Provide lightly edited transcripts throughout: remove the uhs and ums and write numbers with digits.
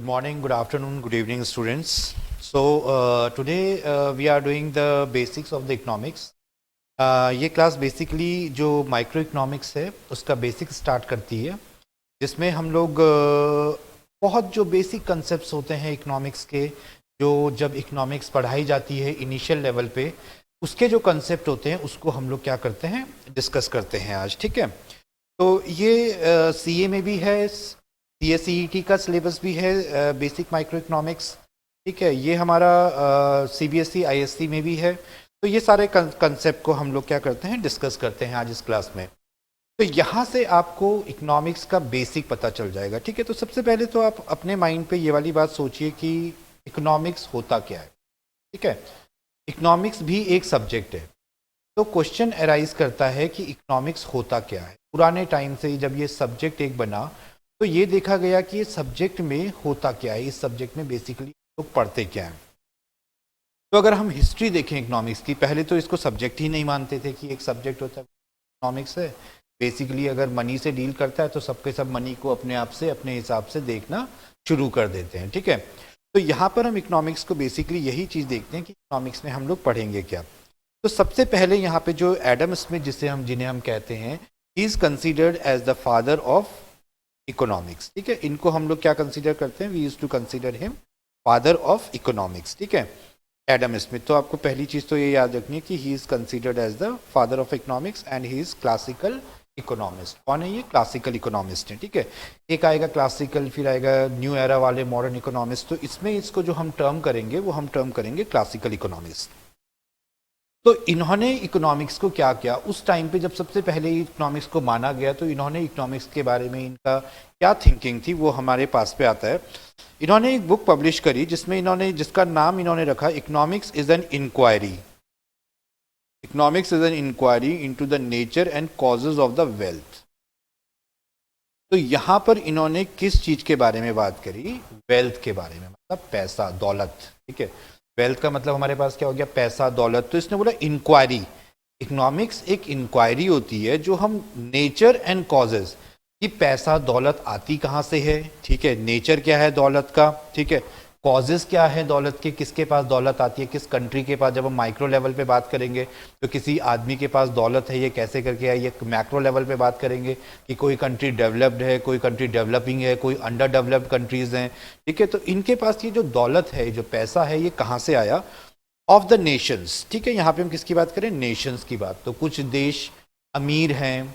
morning, good afternoon, good evening, students. So today we are doing the basics of the economics. ये class basically जो micro economics है उसका basic start करती है, जिसमें हम लोग बहुत जो बेसिक कंसेप्ट्स होते हैं इकोनॉमिक्स के, जो जब इकोनॉमिक्स पढ़ाई जाती है इनिशियल लेवल पे, उसके जो कंसेप्ट होते हैं उसको हम लोग क्या करते हैं, डिस्कस करते हैं आज। ठीक है, तो ये सीए में भी है, सीएसईटी का सिलेबस भी है, बेसिक माइक्रो इकोनॉमिक्स। ठीक है, ये हमारा सीबीएसई आईएससी में भी है। तो ये सारे कंसेप्ट को हम लोग क्या करते हैं, डिस्कस करते हैं आज इस क्लास में। तो यहाँ से आपको इकोनॉमिक्स का बेसिक पता चल जाएगा। ठीक है, तो सबसे पहले तो आप अपने माइंड पे ये वाली बात सोचिए कि इकोनॉमिक्स होता क्या है। ठीक है, इकोनॉमिक्स भी एक सब्जेक्ट है। तो क्वेश्चन अराइज करता है कि इकोनॉमिक्स होता क्या है। पुराने टाइम से जब ये सब्जेक्ट एक बना तो ये देखा गया कि इस सब्जेक्ट में होता क्या है, इस सब्जेक्ट में बेसिकली लोग पढ़ते क्या है। तो अगर हम हिस्ट्री देखें इकोनॉमिक्स की, पहले तो इसको सब्जेक्ट ही नहीं मानते थे कि एक सब्जेक्ट होता है। इकोनॉमिक्स है बेसिकली अगर मनी से डील करता है तो सबके सब मनी को अपने आप से अपने हिसाब से देखना शुरू कर देते हैं। ठीक है, तो यहाँ पर हम इकोनॉमिक्स को बेसिकली यही चीज़ देखते हैं कि इकोनॉमिक्स में हम लोग पढ़ेंगे क्या। तो सबसे पहले यहाँ पे जो एडम स्मिथ जिन्हें हम कहते हैं, he is considered as the father of economics. ठीक है, इनको हम लोग क्या कंसीडर करते हैं, we used to consider him father of economics. ठीक है, एडम स्मिथ। तो आपको पहली चीज तो ये याद रखनी है कि he is considered as the father of economics and he is classical economist. कौन है ये? क्लासिकल इकोनॉमिस्ट है। ठीक है, एक आएगा क्लासिकल, फिर आएगा न्यू एरा वाले मॉडर्न इकोनॉमिस्ट। तो इसमें इसको जो हम टर्म करेंगे वो हम टर्म करेंगे क्लासिकल इकोनॉमिस्ट। तो इन्होंने इकोनॉमिक्स को क्या किया उस टाइम पे जब सबसे पहले इकोनॉमिक्स को माना गया, तो इन्होंने इकोनॉमिक्स के बारे में इनका क्या थिंकिंग थी वो हमारे पास पे आता है। इन्होंने एक बुक पब्लिश करी जिसका नाम इन्होंने रखा economics is an inquiry. Economics is an inquiry into the nature and causes of the wealth. तो यहाँ पर इन्होंने किस चीज के बारे में बात करी? वेल्थ के बारे में, मतलब पैसा, दौलत। ठीक है, वेल्थ का मतलब हमारे पास क्या हो गया? पैसा, दौलत। तो इसने बोला इंक्वायरी, इकोनॉमिक्स एक इंक्वायरी होती है जो हम नेचर एंड कॉजेज कि पैसा दौलत आती कहाँ से है। ठीक है, नेचर क्या है दौलत का, ठीक है, कॉजेज क्या है दौलत के, किसके पास दौलत आती है, किस कंट्री के पास। जब हम माइक्रो लेवल पे बात करेंगे तो किसी आदमी के पास दौलत है, ये कैसे करके है। ये मैक्रो लेवल पे बात करेंगे कि कोई कंट्री डेवलप्ड है, कोई कंट्री डेवलपिंग है, कोई अंडर डेवलप्ड कंट्रीज हैं। ठीक है, तो इनके पास ये जो दौलत है, जो पैसा है, ये कहाँ से आया? Of the Nations. ठीक है, यहाँ पे हम किसकी बात करें? नेशंस की बात। तो कुछ देश अमीर हैं,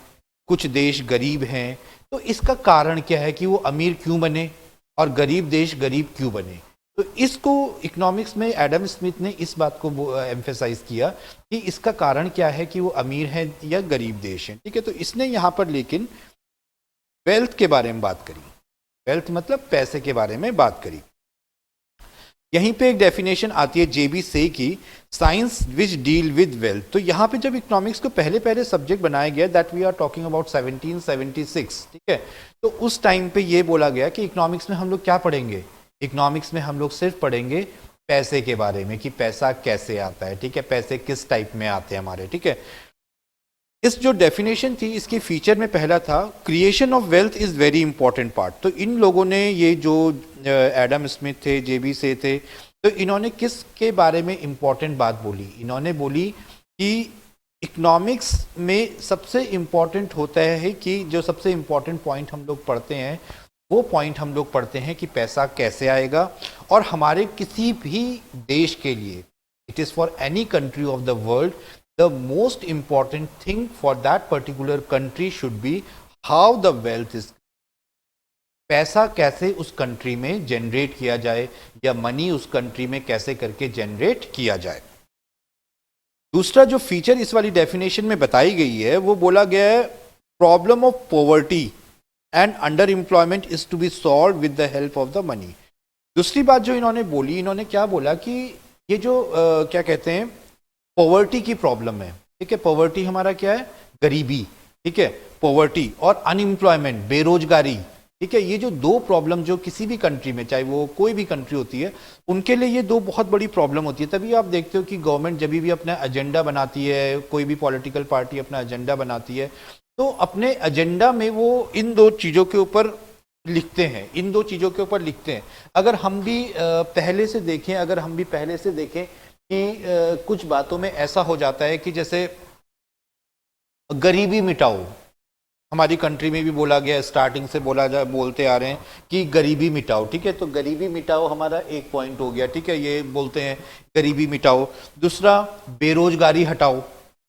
कुछ देश गरीब हैं। तो इसका कारण क्या है कि वो अमीर क्यों बने और गरीब देश गरीब क्यों बने? तो इसको इकोनॉमिक्स में एडम स्मिथ ने इस बात को एम्फेसाइज किया कि इसका कारण क्या है कि वो अमीर है या गरीब देश है। ठीक है, तो इसने यहाँ पर लेकिन वेल्थ के बारे में बात करी। वेल्थ मतलब पैसे के बारे में बात करी। यहीं पे एक डेफिनेशन आती है जेबी से की, science which deal with wealth. तो यहाँ पे जब इकोनॉमिक्स को पहले सब्जेक्ट बनाया गया, that we are talking about 1776। ठीक है, तो उस टाइम पे ये बोला गया कि इकोनॉमिक्स में हम लोग क्या पढ़ेंगे? इकोनॉमिक्स में हम लोग सिर्फ पढ़ेंगे पैसे के बारे में कि पैसा कैसे आता है। ठीक है, पैसे किस टाइप में आते हैं हमारे। ठीक है, इस जो डेफिनेशन थी इसके फीचर में पहला था creation of wealth is very important part. तो इन लोगों ने, ये जो एडम स्मिथ थे, जेबी से थे, तो इन्होंने किसके बारे में इंपॉर्टेंट बात बोली? इन्होंने बोली कि इकोनॉमिक्स में सबसे इंपॉर्टेंट होता है कि जो सबसे इंपॉर्टेंट पॉइंट हम लोग पढ़ते हैं वो पॉइंट हम लोग पढ़ते हैं कि पैसा कैसे आएगा। और हमारे किसी भी देश के लिए, it is for any country of the world, the most important thing for that particular country should be how the wealth is. पैसा कैसे उस कंट्री में जनरेट किया जाए या मनी उस कंट्री में कैसे करके जनरेट किया जाए। दूसरा जो फीचर इस वाली डेफिनेशन में बताई गई है वो बोला गया है problem of poverty and under employment is to be solve with the help of the money. दूसरी बात जो इन्होंने बोली, इन्होंने क्या बोला कि ये जो क्या कहते हैं, पॉवर्टी की प्रॉब्लम है। ठीक है, पॉवर्टी हमारा क्या है? गरीबी। ठीक है, पॉवर्टी और अनएम्प्लॉयमेंट, बेरोजगारी। ठीक है, ये जो दो प्रॉब्लम जो किसी भी कंट्री में, चाहे वो कोई भी कंट्री होती है, उनके लिए ये दो बहुत बड़ी प्रॉब्लम होती है। तभी आप देखते हो कि गवर्नमेंट जब भी अपना एजेंडा बनाती है, कोई भी पॉलिटिकल पार्टी अपना एजेंडा बनाती है, तो अपने एजेंडा में वो इन दो चीज़ों के ऊपर लिखते हैं, इन दो चीज़ों के ऊपर लिखते हैं। अगर हम भी पहले से देखें, कि कुछ बातों में ऐसा हो जाता है कि जैसे गरीबी मिटाओ, हमारी कंट्री में भी बोला गया, स्टार्टिंग से बोलते आ रहे हैं कि गरीबी मिटाओ, ठीक है। तो गरीबी मिटाओ हमारा एक पॉइंट हो गया, ठीक है, ये बोलते हैं गरीबी मिटाओ। दूसरा, बेरोजगारी हटाओ,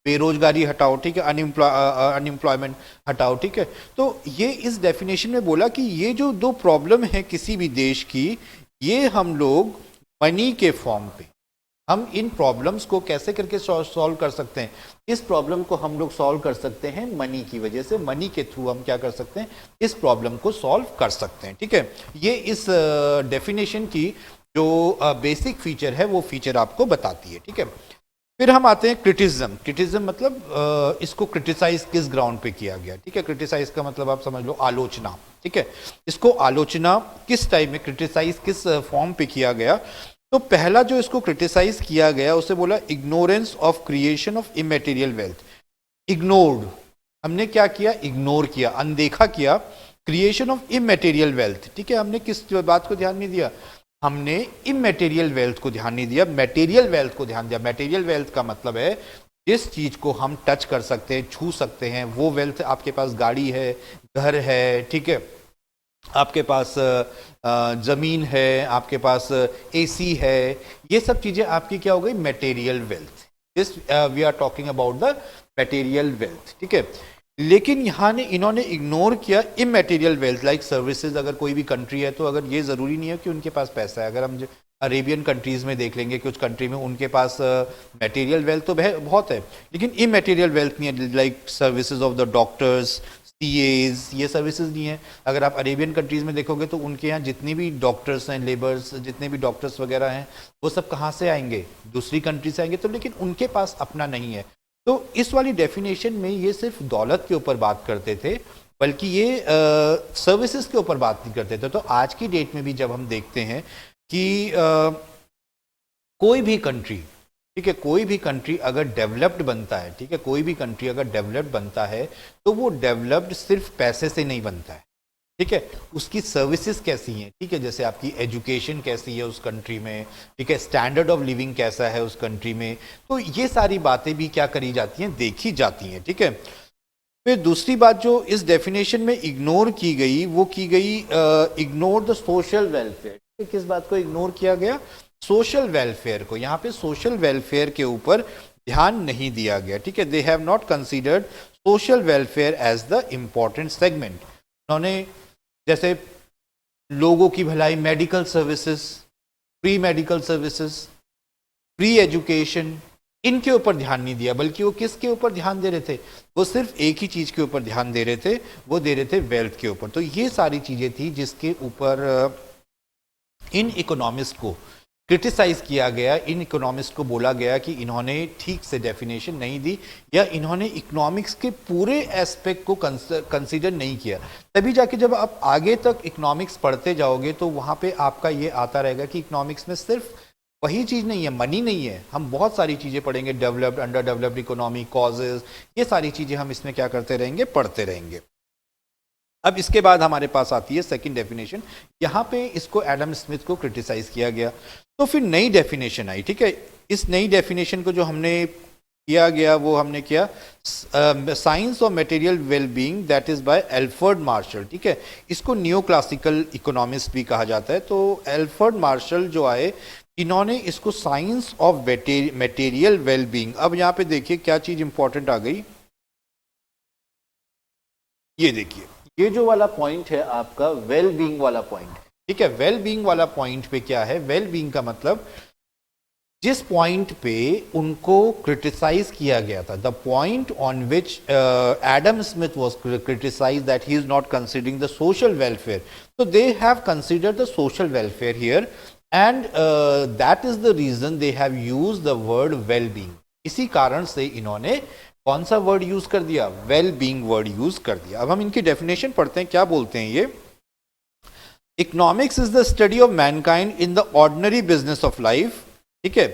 बेरोजगारी हटाओ, ठीक है, अनएम्प्लॉयमेंट हटाओ, ठीक है। तो ये इस डेफिनेशन में बोला कि ये जो दो प्रॉब्लम है किसी भी देश की, ये हम लोग मनी के फॉर्म पे, हम इन प्रॉब्लम्स को कैसे करके सॉल्व कर सकते हैं। इस प्रॉब्लम को हम लोग सॉल्व कर सकते हैं मनी की वजह से, मनी के थ्रू हम क्या कर सकते हैं, इस प्रॉब्लम को सॉल्व कर सकते हैं, ठीक है। ये इस डेफिनेशन की जो बेसिक फीचर है वो फीचर आपको बताती है, ठीक है। फिर हम आते हैं क्रिटिसिज्म। क्रिटिसिज्म मतलब इसको क्रिटिसाइज किस ग्राउंड पे किया गया, ठीक है। क्रिटिसाइज का मतलब आप समझ लो आलोचना, ठीक है। इसको आलोचना किस टाइप में, क्रिटिसाइज किस फॉर्म पे किया गया। तो पहला जो इसको क्रिटिसाइज किया गया उसे बोला ignorance of creation of immaterial wealth. Ignored, हमने क्या किया, इग्नोर किया, अनदेखा किया क्रिएशन ऑफ इमेटेरियल वेल्थ, ठीक है। हमने किस बात को ध्यान नहीं दिया, हमने इमेटेरियल वेल्थ को ध्यान नहीं दिया, मटेरियल वेल्थ को ध्यान दिया। मटेरियल वेल्थ का मतलब है जिस चीज को हम टच कर सकते हैं, छू सकते हैं, वो वेल्थ। आपके पास गाड़ी है, घर है, ठीक है, आपके पास जमीन है, आपके पास एसी है, ये सब चीजें आपकी क्या हो गई, material wealth. This we are talking about the material wealth, ठीक है। लेकिन यहाँ ने इन्होंने इग्नोर किया इमटेरियल वेल्थ, लाइक सर्विसेज। अगर कोई भी कंट्री है तो अगर ये जरूरी नहीं है कि उनके पास पैसा है, अगर हम अरेबियन कंट्रीज में देख लेंगे, कुछ कंट्री में उनके पास मटेरियल वेल्थ तो बहुत है, लेकिन इमटेरियल वेल्थ नहीं है, like services of the doctors, CEOs, ये सर्विसेज नहीं है। अगर आप अरेबियन कंट्रीज में देखोगे तो उनके यहाँ जितनी भी डॉक्टर्स हैं, लेबर्स, जितने भी डॉक्टर्स वगैरह हैं, वो सब कहाँ से आएंगे, दूसरी कंट्री से आएंगे। तो लेकिन उनके पास अपना नहीं है। तो इस वाली डेफिनेशन में ये सिर्फ दौलत के ऊपर बात करते थे, बल्कि ये सर्विसेज के ऊपर बात नहीं करते थे। तो आज की डेट में भी जब हम देखते हैं कि कोई भी कंट्री, ठीक है, कोई भी कंट्री अगर डेवलप्ड बनता है, ठीक है, कोई भी कंट्री अगर डेवलप्ड बनता है तो वो डेवलप्ड सिर्फ पैसे से नहीं बनता है, ठीक है। उसकी सर्विसेज कैसी हैं, ठीक है, जैसे आपकी एजुकेशन कैसी है उस कंट्री में, ठीक है, स्टैंडर्ड ऑफ लिविंग कैसा है उस कंट्री में, तो ये सारी बातें भी क्या करी जाती हैं, देखी जाती हैं, ठीक है। फिर दूसरी बात जो इस डेफिनेशन में इग्नोर की गई, वो की गई इग्नोर द सोशल वेलफेयर। किस बात को इग्नोर किया गया, सोशल वेलफेयर को। यहाँ पे सोशल वेलफेयर के ऊपर ध्यान नहीं दिया गया, ठीक है। They have not considered social welfare as the important segment. उन्होंने जैसे लोगों की भलाई, medical services, free medical services, free education, इनके ऊपर ध्यान नहीं दिया, बल्कि वो किसके ऊपर ध्यान दे रहे थे, वो सिर्फ एक ही चीज के ऊपर ध्यान दे रहे थे, वो दे रहे थे वेल्थ के ऊपर। तो ये सारी चीजें थी जिसके ऊपर इन इकोनॉमिस्ट को क्रिटिसाइज किया गया, इन इकोनॉमिस्ट को बोला गया कि इन्होंने ठीक से डेफिनेशन नहीं दी, या इन्होंने इकोनॉमिक्स के पूरे एस्पेक्ट को कंसीडर नहीं किया। तभी जाके जब आप आगे तक इकोनॉमिक्स पढ़ते जाओगे तो वहाँ पे आपका ये आता रहेगा कि इकोनॉमिक्स में सिर्फ वही चीज़ नहीं है, मनी नहीं है, हम बहुत सारी चीज़ें पढ़ेंगे, developed, under developed economy, causes, ये सारी चीज़ें हम इसमें क्या करते रहेंगे, पढ़ते रहेंगे। अब इसके बाद हमारे पास आती है सेकंड डेफिनेशन। यहाँ पे इसको एडम स्मिथ को क्रिटिसाइज किया गया, तो फिर नई डेफिनेशन आई, ठीक है। इस नई डेफिनेशन को जो हमने किया गया वो हमने किया science of material wellbeing, that is by Alfred Marshall, ठीक है। इसको न्यू क्लासिकल इकोनॉमिस्ट भी कहा जाता है। तो एल्फ्रेड मार्शल जो आए, इन्होंने इसको साइंस ऑफ मटेरियल वेलबींग। अब यहाँ पे देखिए क्या चीज इंपॉर्टेंट आ गई, ये देखिए, ये जो वाला पॉइंट है आपका वेल बीइंग वाला पॉइंट, ठीक है। वेल बीइंग वाला पॉइंट पे क्या है, वेल बीइंग का मतलब जिस पॉइंट पे उनको क्रिटिसाइज किया गया था, the point on which Adam Smith was criticised that he is not considering the social welfare, so they have considered the social welfare here, and that is the reason they have used the word well-being. इसी कारण से इन्होंने कौन सा word use कर दिया, well being word use कर दिया। अब हम इनकी डेफिनेशन पढ़ते हैं, क्या बोलते हैं ये। Economics is the study of Mankind in the ordinary business of life, ठीक है।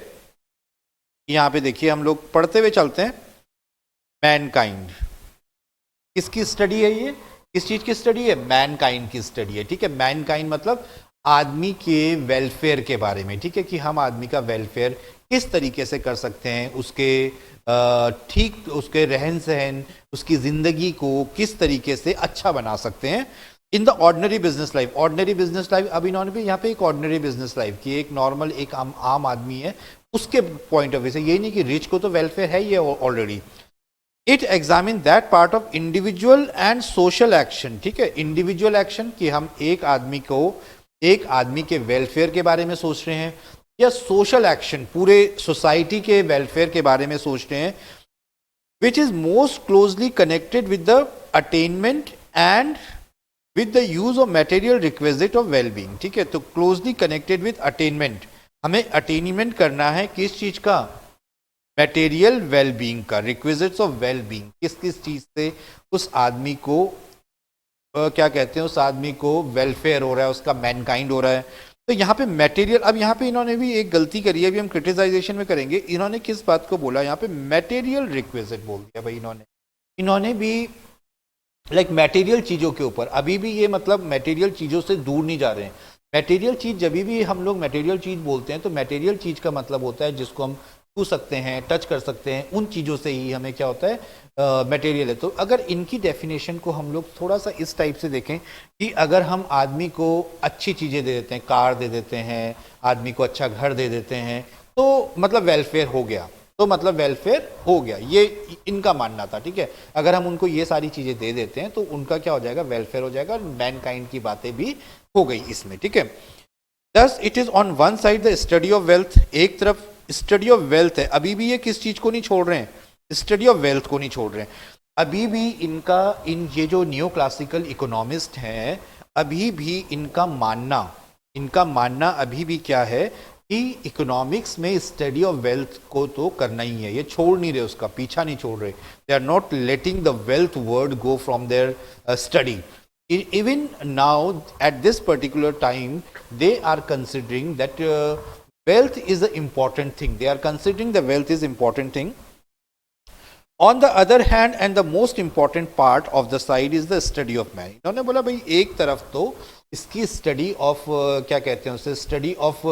यहां पे देखिए हम लोग पढ़ते हुए चलते हैं। मैनकाइंड किसकी स्टडी है ये, किस चीज की स्टडी है? मैनकाइंड की स्टडी है, ठीक है। मैनकाइंड मतलब आदमी के वेलफेयर के बारे में, ठीक है, कि हम आदमी का वेलफेयर किस तरीके से कर सकते हैं, उसके ठीक उसके रहन सहन, उसकी जिंदगी को किस तरीके से अच्छा बना सकते हैं in the ordinary business life. Ordinary business life, अब इन्होंने भी यहाँ पे एक ऑर्डिनरी बिजनेस लाइफ की, एक नॉर्मल एक आम आदमी है उसके पॉइंट ऑफ व्यू से, ये नहीं कि रिच को तो वेलफेयर है ये already. It examine that part of individual and social action, ठीक है। इंडिविजुअल एक्शन कि हम एक आदमी के वेलफेयर के बारे में सोच रहे हैं, या सोशल एक्शन पूरे सोसाइटी के वेलफेयर के बारे में सोच रहे हैं, which is most closely connected with the attainment and with the use of material requisite of wellbeing, ठीक है। तो क्लोजली कनेक्टेड विद अटेनमेंट, हमें अटेनमेंट करना है किस चीज का? मटेरियल वेलबींग का, रिक्विजिट्स ऑफ वेलबींग, किस किस चीज से उस आदमी को क्या कहते हैं, उस आदमी को वेलफेयर हो रहा है, उसका मैनकाइंड हो रहा है। तो यहाँ पे मटेरियल, अब यहाँ पे इन्होंने भी एक गलती करी है, अभी हम क्रिटिसाइजेशन में करेंगे। इन्होंने किस बात को बोला यहाँ पे? मटेरियल रिक्विजिट बोल दिया भाई इन्होंने भी लाइक मटेरियल चीजों के ऊपर। अभी भी ये मतलब मटेरियल चीजों से दूर नहीं जा रहे हैं। मटेरियल चीज, जब भी हम लोग मटेरियल चीज बोलते हैं तो मटेरियल चीज का मतलब होता है जिसको हम छू सकते हैं, टच कर सकते हैं, उन चीज़ों से ही हमें क्या होता है, मटेरियल है। तो अगर इनकी डेफिनेशन को हम लोग थोड़ा सा इस टाइप से देखें कि अगर हम आदमी को अच्छी चीज़ें दे देते हैं, कार दे देते हैं, आदमी को अच्छा घर दे देते हैं, तो मतलब वेलफेयर हो गया, तो मतलब वेलफेयर हो गया, ये इनका मानना था, ठीक है। अगर हम उनको ये सारी चीज़ें दे देते हैं तो उनका क्या हो जाएगा? वेलफेयर हो जाएगा। मैनकाइंड की बातें भी हो गई इसमें, ठीक है। Thus it is on one side the study of wealth, एक तरफ स्टडी ऑफ वेल्थ है। अभी भी ये किस चीज को नहीं छोड़ रहे हैं? स्टडी ऑफ वेल्थ को नहीं छोड़ रहे हैं। अभी भी ये जो न्यू क्लासिकल इकोनॉमिस्ट हैं, अभी भी इनका मानना अभी भी क्या है कि इकोनॉमिक्स में स्टडी ऑफ वेल्थ को तो करना ही है, ये छोड़ नहीं रहे, उसका पीछा नहीं छोड़ रहे। They are not letting the wealth word go from their study. Even now at this particular time they are considering that wealth is an important thing. They are considering the wealth is important thing. On the other hand, and the most important part of the side is the study of man. इन्होंने बोला भाई एक तरफ तो इसकी study of क्या कहते हैं उसे, स्टडी ऑफ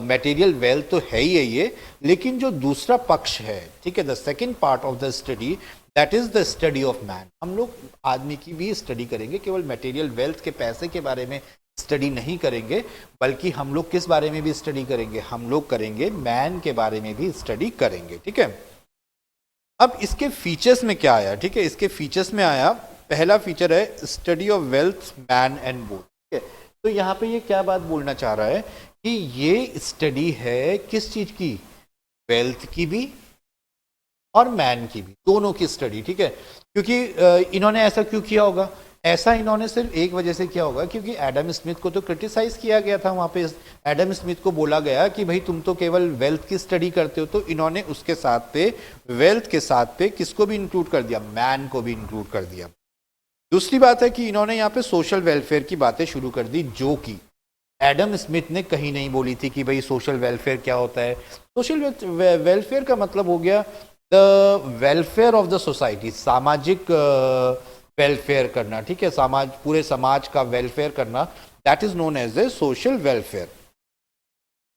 मटेरियल वेल्थ तो है ही है ये, लेकिन जो दूसरा पक्ष है, ठीक है, the second part of the study, that is the study of man. हम लोग आदमी की भी स्टडी करेंगे, केवल मटेरियल वेल्थ के पैसे के बारे में स्टडी नहीं करेंगे, बल्कि हम लोग किस बारे में भी स्टडी करेंगे? हम लोग करेंगे मैन के बारे में भी स्टडी करेंगे, ठीक है। अब इसके फीचर्स में क्या आया? ठीक है, इसके फीचर्स में आया, पहला फीचर है study of wealth man and both, ठीक है। तो यहाँ पे ये क्या बात बोलना चाह रहा है कि ये स्टडी है किस चीज की? वेल्थ की भी और मैन की भी, दोनों की स्टडी, ठीक है। क्योंकि इन्होंने ऐसा क्यों किया होगा? ऐसा इन्होंने सिर्फ एक वजह से किया होगा, क्योंकि एडम स्मिथ को तो क्रिटिसाइज किया गया था। वहां पे एडम स्मिथ को बोला गया कि भाई तुम तो केवल वेल्थ की स्टडी करते हो, तो इन्होंने उसके साथ पे, वेल्थ के साथ पे किसको भी इंक्लूड कर दिया? मैन को भी इंक्लूड कर दिया। दूसरी बात है कि इन्होंने यहाँ पे सोशल वेलफेयर की बातें शुरू कर दी, जो कि एडम स्मिथ ने कहीं नहीं बोली थी कि भाई सोशल वेलफेयर क्या होता है। सोशल वेलफेयर का मतलब हो गया the welfare of the society, सामाजिक वेलफेयर करना, ठीक है, पूरे समाज का वेलफेयर करना, that is known as a social welfare.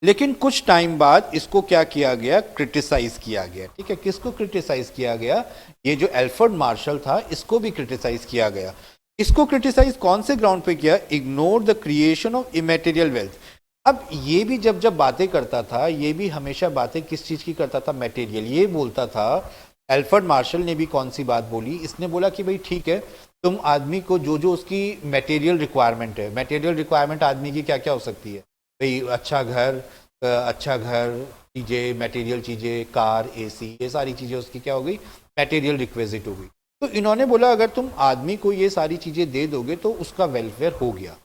लेकिन कुछ टाइम बाद इसको क्या किया गया? क्रिटिसाइज किया गया, ठीक है। किसको क्रिटिसाइज किया गया? ये जो एल्फ्रेड मार्शल था, इसको भी क्रिटिसाइज किया गया। इसको क्रिटिसाइज कौन से ग्राउंड पे किया? Ignore the creation of immaterial wealth. अब ये भी जब बातें करता था, ये भी हमेशा बातें किस चीज की करता था? मटेरियल। ये बोलता था, एल्फ्रेड मार्शल ने भी कौन सी बात बोली? इसने बोला कि भाई ठीक है, तुम आदमी को जो उसकी मटेरियल रिक्वायरमेंट है, मटेरियल रिक्वायरमेंट आदमी की क्या क्या हो सकती है भाई? अच्छा घर चीज़ें, मटेरियल चीज़ें, कार, एसी, ये सारी चीज़ें उसकी क्या हो गई? मटेरियल रिक्वेजिट हो गई। तो इन्होंने बोला अगर तुम आदमी को ये सारी चीज़ें दे दोगे तो उसका वेलफेयर हो गया।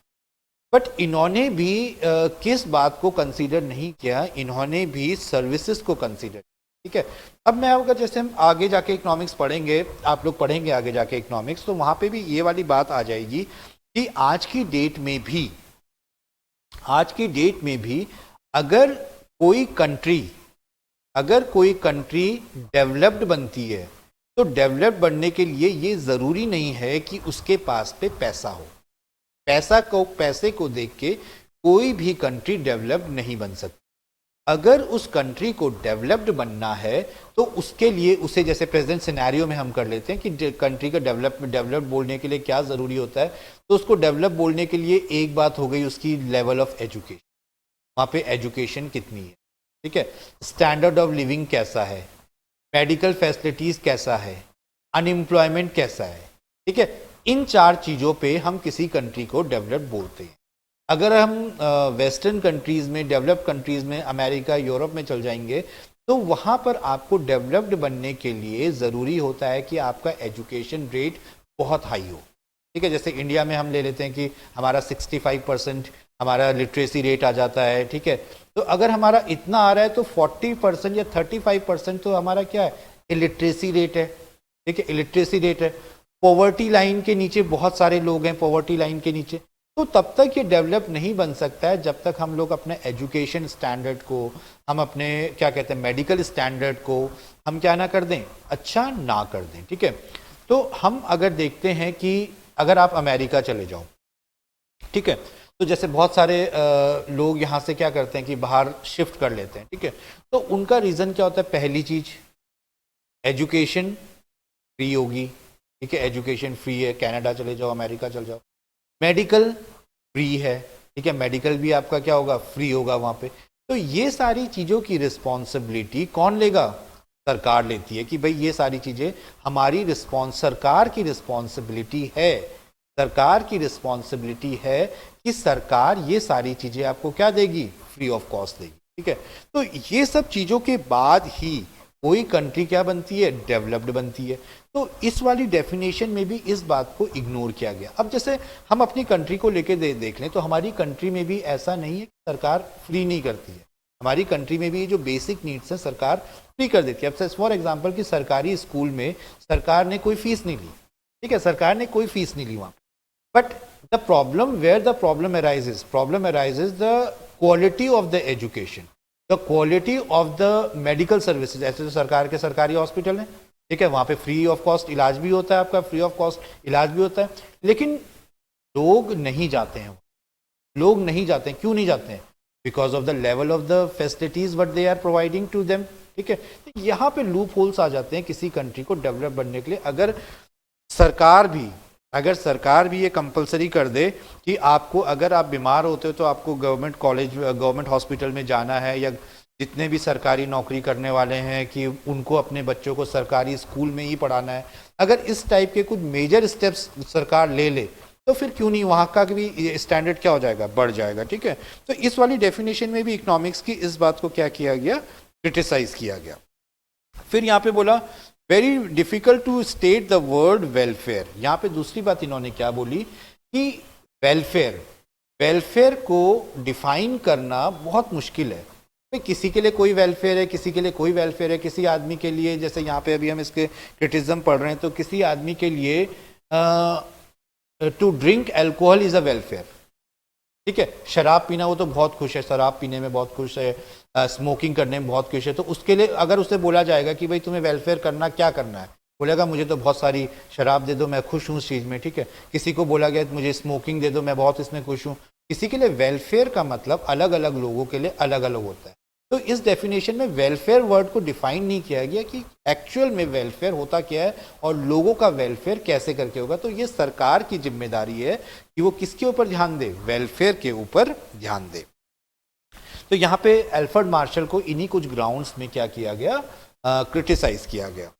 बट इन्होंने भी किस बात को कंसीडर नहीं किया? इन्होंने भी सर्विसेज को कंसीडर, ठीक है। अब मैं अगर जैसे हम आगे जाके इकोनॉमिक्स पढ़ेंगे, आप लोग पढ़ेंगे आगे जाके इकोनॉमिक्स, तो वहां पे भी ये वाली बात आ जाएगी कि आज की डेट में भी अगर कोई कंट्री डेवलप्ड बनती है, तो डेवलप्ड बनने के लिए ये ज़रूरी नहीं है कि उसके पास पे पैसा हो। पैसे को देख के कोई भी कंट्री डेवलप्ड नहीं बन सकती। अगर उस कंट्री को डेवलप्ड बनना है तो उसके लिए उसे, जैसे प्रेजेंट सिनेरियो में हम कर लेते हैं कि कंट्री का डेवलप्ड बोलने के लिए क्या ज़रूरी होता है, तो उसको डेवलप बोलने के लिए एक बात हो गई उसकी लेवल ऑफ एजुकेशन, वहाँ पे एजुकेशन कितनी है, ठीक है, स्टैंडर्ड ऑफ लिविंग कैसा है, मेडिकल फैसिलिटीज़ कैसा है, अनएम्प्लॉयमेंट कैसा है, ठीक है। इन 4 चीज़ों पे हम किसी कंट्री को डेवलप्ड बोलते हैं। अगर हम वेस्टर्न कंट्रीज़ में, डेवलप्ड कंट्रीज़ में, अमेरिका, यूरोप में चल जाएंगे तो वहाँ पर आपको डेवलप्ड बनने के लिए ज़रूरी होता है कि आपका एजुकेशन रेट बहुत हाई हो, ठीक है। जैसे इंडिया में हम ले लेते हैं कि हमारा 65% हमारा लिटरेसी रेट आ जाता है, ठीक है। तो अगर हमारा इतना आ रहा है तो 40% या 35% तो हमारा क्या है, इलिटरेसी रेट है, ठीक है, इलिटरेसी रेट है। पॉवर्टी लाइन के नीचे बहुत सारे लोग हैं, पॉवर्टी लाइन के नीचे। तो तब तक ये डेवलप नहीं बन सकता है जब तक हम लोग अपने एजुकेशन स्टैंडर्ड को, हम अपने क्या कहते हैं मेडिकल स्टैंडर्ड को हम क्या ना कर दें, अच्छा ना कर दें, ठीक है। तो हम अगर देखते हैं कि अगर आप अमेरिका चले जाओ, ठीक है, तो जैसे बहुत सारे लोग यहाँ से क्या करते हैं कि बाहर शिफ्ट कर लेते हैं, ठीक है। तो उनका रीज़न क्या होता है, पहली चीज़ एजुकेशन फ्री होगी, ठीक है, एजुकेशन फ्री है, कनाडा चले जाओ, अमेरिका चले जाओ। मेडिकल फ्री है, ठीक है, मेडिकल भी आपका क्या होगा, फ्री होगा वहाँ पे। तो ये सारी चीज़ों की रिस्पॉन्सिबिलिटी कौन लेगा, सरकार लेती है कि भाई ये सारी चीज़ें हमारी सरकार की रिस्पॉन्सिबिलिटी है, सरकार की रिस्पॉन्सिबिलिटी है कि सरकार ये सारी चीज़ें आपको क्या देगी, फ्री ऑफ कॉस्ट देगी, ठीक है। तो ये सब चीज़ों के बाद ही कोई कंट्री क्या बनती है, डेवलप्ड बनती है। तो इस वाली डेफिनेशन में भी इस बात को इग्नोर किया गया। अब जैसे हम अपनी कंट्री को लेके देख लें तो हमारी कंट्री में भी ऐसा नहीं है कि सरकार फ्री नहीं करती है, हमारी कंट्री में भी जो बेसिक नीड्स है सरकार फ्री कर देती है। अब फॉर एग्जांपल कि सरकारी स्कूल में सरकार ने कोई फीस नहीं ली, ठीक है, सरकार ने कोई फीस नहीं ली वहाँ, but the problem where the problem arises the quality of the education, the quality of the medical services. ऐसे तो सरकार के सरकारी हॉस्पिटल हैं, ठीक है, वहाँ पे फ्री ऑफ कॉस्ट इलाज भी होता है, आपका फ्री ऑफ कॉस्ट इलाज भी होता है, लेकिन लोग नहीं जाते हैं, लोग नहीं जाते हैं। क्यों नहीं जाते हैं, because of the level of the facilities what they are providing to them, ठीक है। तो यहाँ पे लूप होल्स आ जाते हैं किसी कंट्री को डेवलप बनने के लिए। अगर सरकार भी ये कंपलसरी कर दे कि आपको, अगर आप बीमार होते हो तो आपको गवर्नमेंट कॉलेज, गवर्नमेंट हॉस्पिटल में जाना है, या जितने भी सरकारी नौकरी करने वाले हैं कि उनको अपने बच्चों को सरकारी स्कूल में ही पढ़ाना है, अगर इस टाइप के कुछ मेजर स्टेप्स सरकार ले ले तो फिर क्यों नहीं वहाँ का भी स्टैंडर्ड क्या हो जाएगा, बढ़ जाएगा, ठीक है। तो इस वाली डेफिनेशन में भी इकोनॉमिक्स की इस बात को क्या किया गया, क्रिटिसाइज किया गया। फिर यहाँ पे बोला very difficult to state the word welfare. यहाँ पे दूसरी बात इन्होंने क्या बोली कि वेलफेयर को डिफाइन करना बहुत मुश्किल है। किसी के लिए कोई वेलफेयर है, किसी के लिए कोई वेलफेयर है। किसी आदमी के लिए, जैसे यहाँ पे अभी हम इसके क्रिटिसिज्म पढ़ रहे हैं, तो किसी आदमी के लिए to drink alcohol is a welfare, ठीक है, शराब पीना, वो तो बहुत खुश है, शराब पीने में बहुत खुश है, स्मोकिंग करने में बहुत खुश है। तो उसके लिए अगर उसे बोला जाएगा कि भाई तुम्हें वेलफेयर करना क्या करना है, बोलेगा मुझे तो बहुत सारी शराब दे दो, मैं खुश हूँ उस चीज़ में, ठीक है। किसी को बोला गया मुझे स्मोकिंग दे दो, मैं बहुत इसमें खुश हूँ। किसी के लिए वेलफेयर का मतलब अलग अलग लोगों के लिए अलग अलग होता है। तो इस डेफिनेशन में वेलफेयर वर्ड को डिफाइन नहीं किया गया कि एक्चुअल में वेलफेयर होता क्या है और लोगों का वेलफेयर कैसे करके होगा। तो ये सरकार की जिम्मेदारी है कि वो किसके ऊपर ध्यान दे, वेलफेयर के ऊपर ध्यान दे। तो यहाँ पे एल्फ्रेड मार्शल को इन्हीं कुछ ग्राउंड्स में क्या किया गया, क्रिटिसाइज किया गया।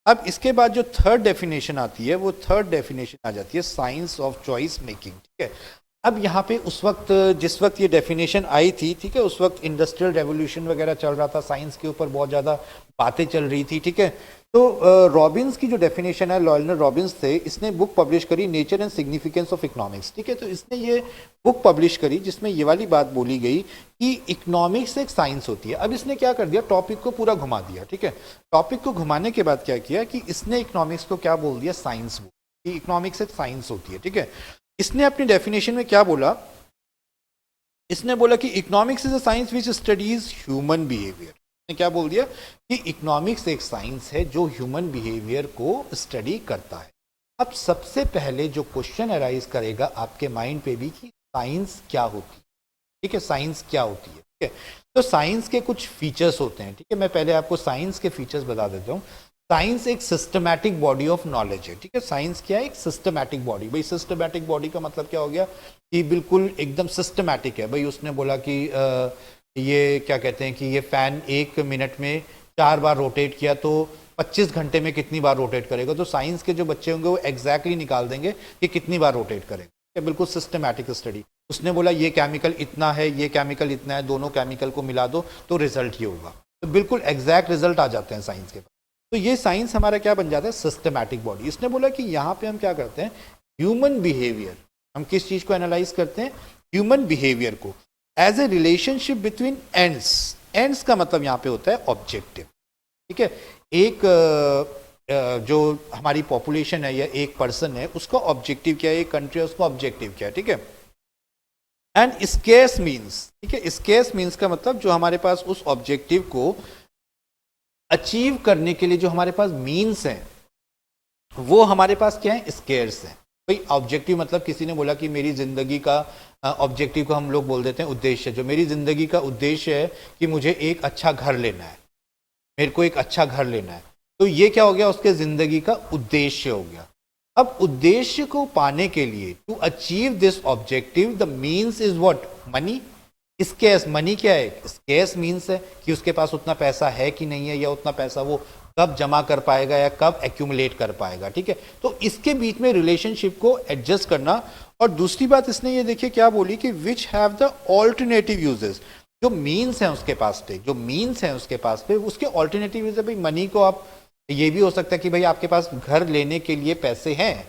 अब इसके बाद जो थर्ड डेफिनेशन आती है, वो थर्ड डेफिनेशन आ जाती है साइंस ऑफ चॉइस मेकिंग, ठीक है। अब यहाँ पे उस वक्त, जिस वक्त ये डेफिनेशन आई थी, ठीक है, उस वक्त इंडस्ट्रियल रेवोल्यूशन वगैरह चल रहा था, साइंस के ऊपर बहुत ज़्यादा बातें चल रही थी, ठीक है। तो रॉबिन्स की जो डेफिनेशन है, लॉयनर रॉबिन्स थे, इसने बुक पब्लिश करी nature and significance of economics, ठीक है। तो इसने ये बुक पब्लिश करी जिसमें ये वाली बात बोली गई कि इकोनॉमिक्स एक साइंस होती है। अब इसने क्या कर दिया, टॉपिक को पूरा घुमा दिया, ठीक है। टॉपिक को घुमाने के बाद क्या किया कि इसने इकोनॉमिक्स को क्या बोल दिया, साइंस, कि इकोनॉमिक्स एक साइंस होती है, ठीक है। इसने अपनी डेफिनेशन में क्या बोला, इसने बोला कि economics is a science which studies human behaviour, ने क्या बोल दिया कि इकोनॉमिक्स एक साइंस है जो ह्यूमन बिहेवियर को स्टडी करता है। अब सबसे पहले जो क्वेश्चन अराइज करेगा आपके माइंड पे भी कि साइंस क्या होती है, ठीक है, साइंस क्या होती है, ठीक है। तो साइंस के कुछ फीचर्स होते हैं, ठीक है। मैं पहले आपको साइंस के फीचर्स बता देता हूँ। साइंस एक सिस्टमैटिक बॉडी ऑफ नॉलेज है, ठीक है। साइंस क्या है? एक सिस्टमैटिक बॉडी। भाई सिस्टमैटिक बॉडी का मतलब क्या हो गया कि बिल्कुल एकदम सिस्टमैटिक है। भाई उसने बोला कि ये क्या कहते हैं कि ये फैन 1 मिनट में 4 बार रोटेट किया तो 25 घंटे में कितनी बार रोटेट करेगा। तो साइंस के जो बच्चे होंगे वो एग्जैक्टली निकाल देंगे कि कितनी बार रोटेट करेगा, बिल्कुल सिस्टमैटिक स्टडी। उसने बोला ये केमिकल इतना है, ये केमिकल इतना है, दोनों केमिकल को मिला दो तो रिजल्ट ये होगा। तो बिल्कुल एग्जैक्ट रिजल्ट आ जाते हैं साइंस के पास। तो ये साइंस हमारा क्या बन जाता है? Systematic body. इसने बोला कि यहाँ पे हम क्या करते हैं? Human behaviour. हम किस चीज को एनालाइज करते हैं? ह्यूमन बिहेवियर को as a relationship between ends. Ends का मतलब यहाँ पे होता है ऑब्जेक्टिव, ठीक है। एक जो हमारी पॉपुलेशन है या एक पर्सन है उसका ऑब्जेक्टिव क्या है, एक कंट्री है उसका ऑब्जेक्टिव क्या है, ठीक है। एंड स्केर्स मीन्स, ठीक है। स्केर्स मीन्स का मतलब जो हमारे पास उस ऑब्जेक्टिव को अचीव करने के लिए जो हमारे पास मीन्स हैं वो हमारे पास क्या है? स्केर्स हैं। भाई ऑब्जेक्टिव मतलब किसी ने बोला कि मेरी जिंदगी का ऑब्जेक्टिव को हम लोग बोल देते हैं उद्देश्य। जो मेरी जिंदगी का उद्देश्य है कि मुझे एक अच्छा घर लेना है, मेरे को एक अच्छा घर लेना है, तो ये क्या हो गया? उसके जिंदगी का उद्देश्य हो गया। अब उद्देश्य को पाने के लिए to achieve this objective the means is what? Money. Scarce money क्या है? स्केर्स मीन्स है कि उसके पास उतना पैसा है कि नहीं है, या उतना पैसा वो कब जमा कर पाएगा या कब एक्यूमुलेट कर पाएगा, ठीक है। तो इसके बीच में रिलेशनशिप को एडजस्ट करना। और दूसरी बात इसने ये देखिए क्या बोली कि which have the alternative uses. जो मीन्स है उसके पास पे, जो मीन्स है उसके पास पे, उसके ऑल्टरनेटिव यूज है। भाई मनी को आप, ये भी हो सकता है कि भाई आपके पास घर लेने के लिए पैसे हैं,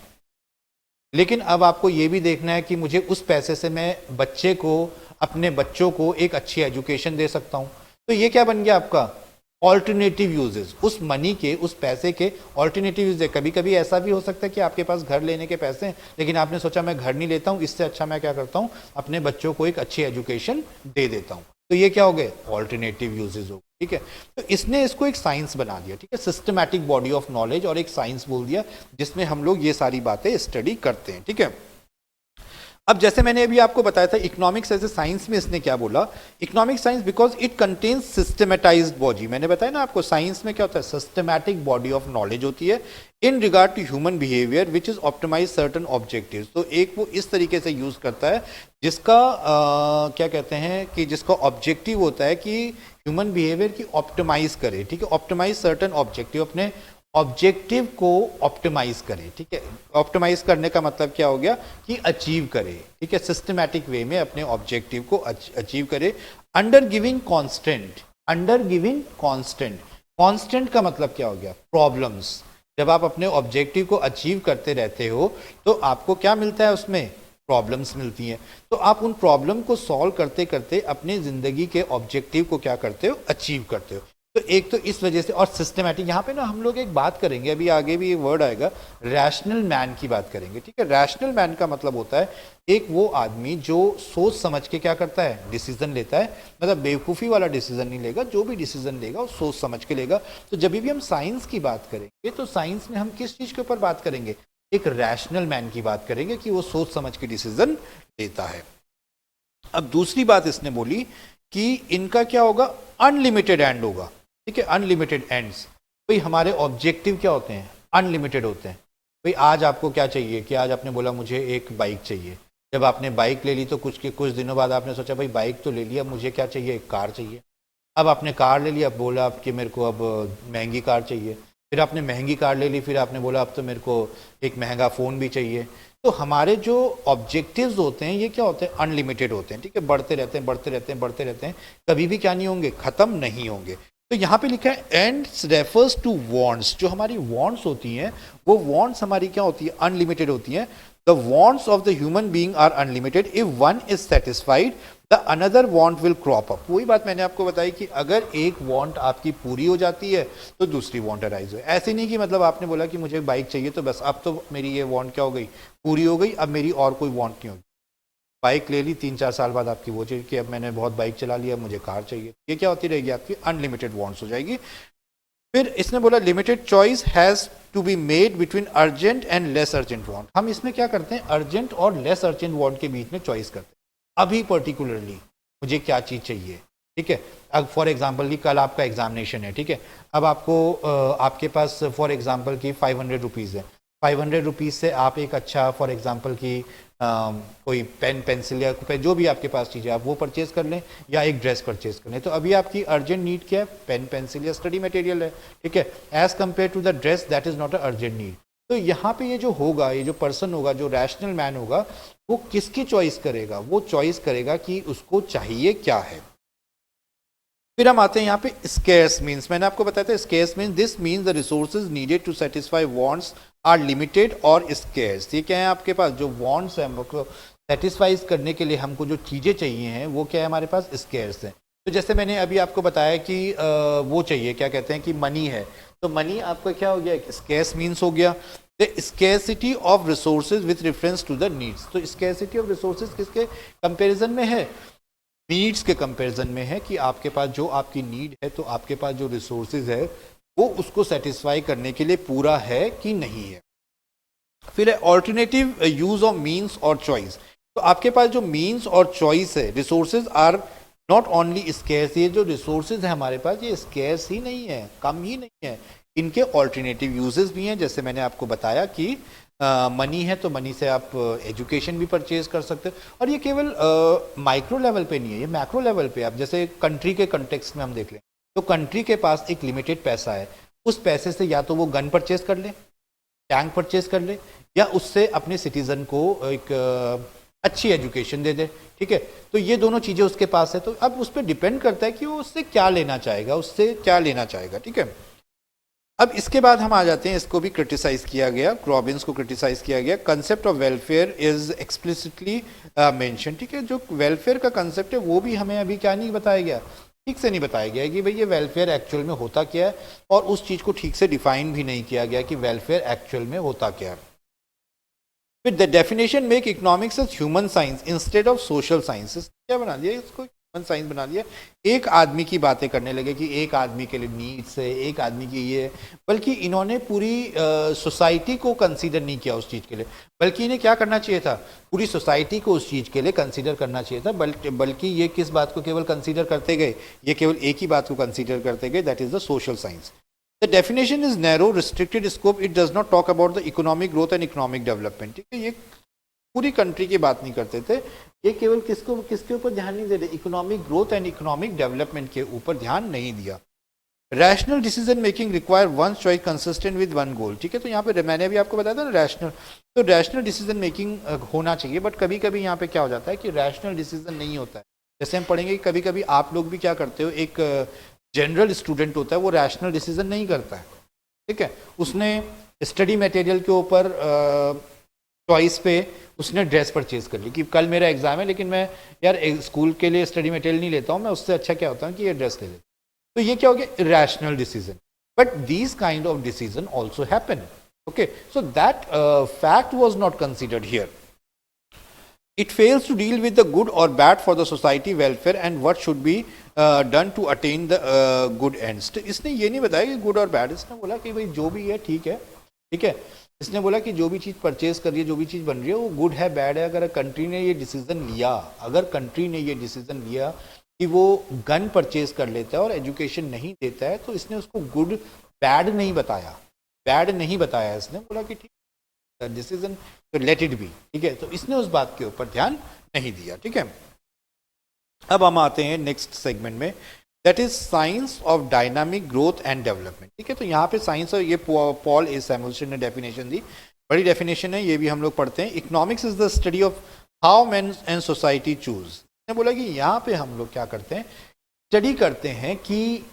लेकिन अब आपको ये भी देखना है कि मुझे उस पैसे से मैं बच्चे को, अपने बच्चों को एक अच्छी एजुकेशन दे सकता हूं। तो ये क्या बन गया आपका? Alternative uses. उस मनी के, उस पैसे के ऑल्टरनेटिव यूजेस। कभी कभी ऐसा भी हो सकता है कि आपके पास घर लेने के पैसे हैं, लेकिन आपने सोचा मैं घर नहीं लेता हूं, इससे अच्छा मैं क्या करता हूं, अपने बच्चों को एक अच्छी एजुकेशन दे देता हूं। तो ये क्या हो गए? ऑल्टरनेटिव यूजेस हो, ठीक है। तो इसने इसको एक साइंस बना दिया, ठीक है, सिस्टमैटिक बॉडी ऑफ नॉलेज, और एक साइंस बोल दिया जिसमें हम लोग ये सारी बातें स्टडी करते हैं, ठीक है। अब जैसे मैंने अभी आपको बताया था इकोनॉमिक्स एज ए साइंस में इसने क्या बोला? Economic science because it contains systematised body. मैंने बताया ना आपको साइंस में क्या होता है? सिस्टमैटिक बॉडी ऑफ नॉलेज होती है in regard to human behaviour which is optimise certain objectives. तो एक वो इस तरीके से यूज करता है जिसका क्या कहते हैं कि जिसका ऑब्जेक्टिव होता है कि ह्यूमन बिहेवियर की ऑप्टिमाइज करे, ठीक है, ऑप्टिमाइज सर्टन ऑब्जेक्टिव, अपने ऑब्जेक्टिव को ऑप्टिमाइज करे, ठीक है। ऑप्टिमाइज करने का मतलब क्या हो गया कि अचीव करे, ठीक है, सिस्टमैटिक वे में अपने ऑब्जेक्टिव को अचीव करे under giving constant. Under giving constant, constant का मतलब क्या हो गया? प्रॉब्लम्स। जब आप अपने ऑब्जेक्टिव को अचीव करते रहते हो तो आपको क्या मिलता है? उसमें प्रॉब्लम्स मिलती हैं। तो आप उन प्रॉब्लम को सॉल्व करते करते अपने जिंदगी के ऑब्जेक्टिव को क्या करते हो? अचीव करते हो। तो एक तो इस वजह से, और सिस्टमैटिक, यहाँ पे ना हम लोग एक बात करेंगे, अभी आगे भी ये वर्ड आएगा, रैशनल मैन की बात करेंगे, ठीक है। रैशनल मैन का मतलब होता है एक वो आदमी जो सोच समझ के क्या करता है? डिसीजन लेता है। मतलब बेवकूफ़ी वाला डिसीजन नहीं लेगा, जो भी डिसीजन लेगा वो सोच समझ के लेगा। तो जब भी हम साइंस की बात करेंगे तो साइंस में हम किस चीज़ के ऊपर बात करेंगे? एक रैशनल मैन की बात करेंगे कि वो सोच समझ के डिसीजन लेता है। अब दूसरी बात इसने बोली कि इनका क्या होगा? अनलिमिटेड एंड होगा, ठीक है, अनलिमिटेड एंड्स। भाई हमारे ऑब्जेक्टिव क्या होते हैं? अनलिमिटेड होते हैं। भाई आज आपको क्या चाहिए कि आज आपने बोला मुझे एक बाइक चाहिए। जब आपने बाइक ले ली तो कुछ दिनों बाद आपने सोचा भाई बाइक तो ले लिया, मुझे क्या चाहिए? एक कार चाहिए। अब आपने कार ले लिया, बोला कि मेरे को अब महंगी कार चाहिए। फिर आपने महंगी कार ले ली, फिर आपने बोला अब तो मेरे को एक महंगा फ़ोन भी चाहिए। तो हमारे जो ऑब्जेक्टिव्स होते हैं ये क्या होते हैं? अनलिमिटेड होते हैं, ठीक है, बढ़ते रहते हैं, बढ़ते रहते हैं, बढ़ते रहते हैं, कभी भी क्या नहीं होंगे? ख़त्म नहीं होंगे। तो यहाँ पे लिखा है एंड्स रेफर्स टू वांट्स। जो हमारी वांट्स होती हैं वो वांट्स हमारी क्या होती है? अनलिमिटेड होती हैं। The wants of the human being are unlimited. If one is satisfied the another want will crop up. वही बात मैंने आपको बताई कि अगर एक वांट आपकी पूरी हो जाती है तो दूसरी वांट अराइज हो। ऐसे नहीं कि मतलब आपने बोला कि मुझे बाइक चाहिए तो बस अब तो मेरी ये वांट क्या हो गई? पूरी हो गई, अब मेरी और कोई वांट नहीं होगी। बाइक ले ली, 3-4 साल बाद आपकी वो चाहिए कि अब मैंने बहुत बाइक चला लिया, मुझे कार चाहिए। ये क्या होती रहेगी, आपकी अनलिमिटेड वांट्स हो जाएगी। फिर इसने बोला limited choice has to be made between urgent and less urgent want. हम इसमें क्या करते हैं, अर्जेंट और लेस अर्जेंट वांट के बीच में चॉइस करते हैं। अभी पर्टिकुलरली मुझे क्या चीज़ चाहिए, ठीक है। अब फॉर एग्जांपल कि कल आपका एग्जामिनेशन है, ठीक है। अब आपको आपके पास फॉर एग्जांपल की 500 रुपीज़ है। 500 रुपीज़ से आप एक अच्छा फॉर एग्जांपल की कोई पेन पेंसिल या जो भी आपके पास चीज़ है आप वो परचेज कर लें, या एक ड्रेस परचेज कर लें। तो अभी आपकी अर्जेंट नीड क्या है, पेन पेंसिल या स्टडी मटेरियल है, ठीक है, as compare to the dress that is not a urgent need. तो यहाँ पे ये जो होगा, ये जो पर्सन होगा, जो रैशनल मैन होगा, वो किसकी चॉइस करेगा, वो चॉइस करेगा कि उसको चाहिए क्या है। फिर हम आते हैं यहाँ पे स्केर्स मीन्स। मैंने आपको बताया था scarce means, this means the resources needed to satisfy wants are limited और स्केर्स। ये क्या है, आपके पास जो वांट्स हैं हमको सेटिस्फाइज करने के लिए हमको जो चीज़ें चाहिए हैं वो क्या है, हमारे पास स्केर्स हैं। तो जैसे मैंने अभी आपको बताया कि वो चाहिए, क्या कहते हैं कि मनी है, तो मनी आपका क्या हो गया, स्केर्स मीन्स हो गया। The scarcity of resources with reference to the needs. तो स्केर्सिटी ऑफ रिसोर्सेज किसके कंपेरिजन में है, नीड्स के कंपैरिजन में है, कि आपके पास जो आपकी नीड है, तो आपके पास जो रिसोर्सेज है वो उसको सेटिस्फाई करने के लिए पूरा है कि नहीं है। फिर है ऑल्टरनेटिव यूज ऑफ मीन्स और चॉइस। तो आपके पास जो मीन्स और चॉइस है, resources are not only scarce. ये जो रिसोर्सेज है हमारे पास, ये स्केर्स ही नहीं है, कम ही नहीं है, इनके ऑल्टरनेटिव यूजेस भी हैं। जैसे मैंने आपको बताया कि मनी है, तो मनी से आप एजुकेशन भी परचेज कर सकते हो। और ये केवल माइक्रो लेवल पे नहीं है, ये मैक्रो लेवल पे। आप जैसे कंट्री के कंटेक्स्ट में हम देख लें, तो कंट्री के पास एक लिमिटेड पैसा है, उस पैसे से या तो वो गन परचेज कर ले, टैंक परचेज कर ले, या उससे अपने सिटीजन को एक अच्छी एजुकेशन दे दे, ठीक है। तो ये दोनों चीज़ें उसके पास है। तो अब उस पर डिपेंड करता है कि वो उससे क्या लेना चाहेगा, उससे क्या लेना चाहेगा, ठीक है। अब इसके बाद हम आ जाते हैं, इसको भी क्रिटिसाइज किया गया, रॉबिन्स को क्रिटिसाइज किया गया। Concept of welfare is explicitly mention, ठीक है। जो वेलफेयर का कंसेप्ट है वो भी हमें अभी क्या नहीं बताया गया, ठीक से नहीं बताया गया कि भाई ये वेलफेयर एक्चुअल में होता क्या है, और उस चीज़ को ठीक से डिफाइन भी नहीं किया गया कि वेलफेयर एक्चुअल में होता क्या है। फिर the definition make economics as human science instead of social sciences. क्या बना दिया इसको, ह्यूमन साइंस बना दिया। एक आदमी की बातें करने लगे कि एक आदमी के लिए नीड्स है, एक आदमी की ये, बल्कि इन्होंने पूरी सोसाइटी को कंसीडर नहीं किया उस चीज़ के लिए। बल्कि इन्हें क्या करना चाहिए था, पूरी सोसाइटी को उस चीज़ के लिए कंसीडर करना चाहिए था। बल्कि ये किस बात को केवल कंसीडर करते गए, ये केवल एक ही बात को कंसीडर करते गए, that is the social science. The definition is narrow, restricted scope. It does not talk about the economic growth and economic development. ठीक है, ये पूरी कंट्री की बात नहीं करते थे, ये केवल किसके ऊपर ध्यान नहीं दे रहे, economic growth and economic development के ऊपर ध्यान नहीं दिया। Rational decision making require one choice consistent with one goal. ठीक है, तो यहाँ पे मैंने भी आपको बताया था ना रैशनल, तो रैशनल डिसीजन मेकिंग होना चाहिए, बट कभी कभी यहाँ पे क्या हो जाता है कि रैशनल डिसीजन नहीं होता है। जैसे हम पढ़ेंगे कि कभी कभी आप लोग भी क्या करते हो, एक जनरल स्टूडेंट होता है, वो रैशनल डिसीजन नहीं करता है, ठीक है, उसने स्टडी मटेरियल के ऊपर चॉइस पे उसने ड्रेस परचेज कर ली कि कल मेरा एग्जाम है, लेकिन मैं यार स्कूल के लिए स्टडी मटेरियल नहीं लेता हूँ, मैं उससे अच्छा क्या होता हूँ कि ये ड्रेस ले लेता हूँ। तो ये क्या हो गया, rational decision. But these kind of decision also happen, okay, so that fact was not considered here. It fails to deal with the good or bad for the society welfare and what should be done to attain the good ends. तो इसने ये नहीं बताया कि good और bad, इसने बोला कि भाई जो भी है ठीक है, ठीक है, इसने बोला कि जो भी चीज़ परचेज कर रही है, जो भी चीज़ बन रही है वो गुड है बैड है। अगर कंट्री ने ये डिसीजन लिया, अगर कंट्री ने ये डिसीजन लिया कि वो गन परचेज कर लेता है और एजुकेशन नहीं देता है, तो इसने उसको गुड बैड नहीं बताया, बैड नहीं बताया, इसने बोला कि ठीक डिसीजन तो लेट इट बी, ठीक है, तो इसने उस बात के ऊपर ध्यान नहीं दिया, ठीक है। अब हम आते हैं नेक्स्ट सेगमेंट में, that is science of dynamic growth and development, ठीक है। तो यहाँ पे साइंस, और ये पॉल ए सैमुअल्सन ने डेफिनेशन दी, बड़ी डेफिनेशन है, ये भी हम लोग पढ़ते हैं। Economics is the study of how man and society choose. ने बोला कि यहाँ पे हम लोग क्या करते हैं, स्टडी करते हैं कि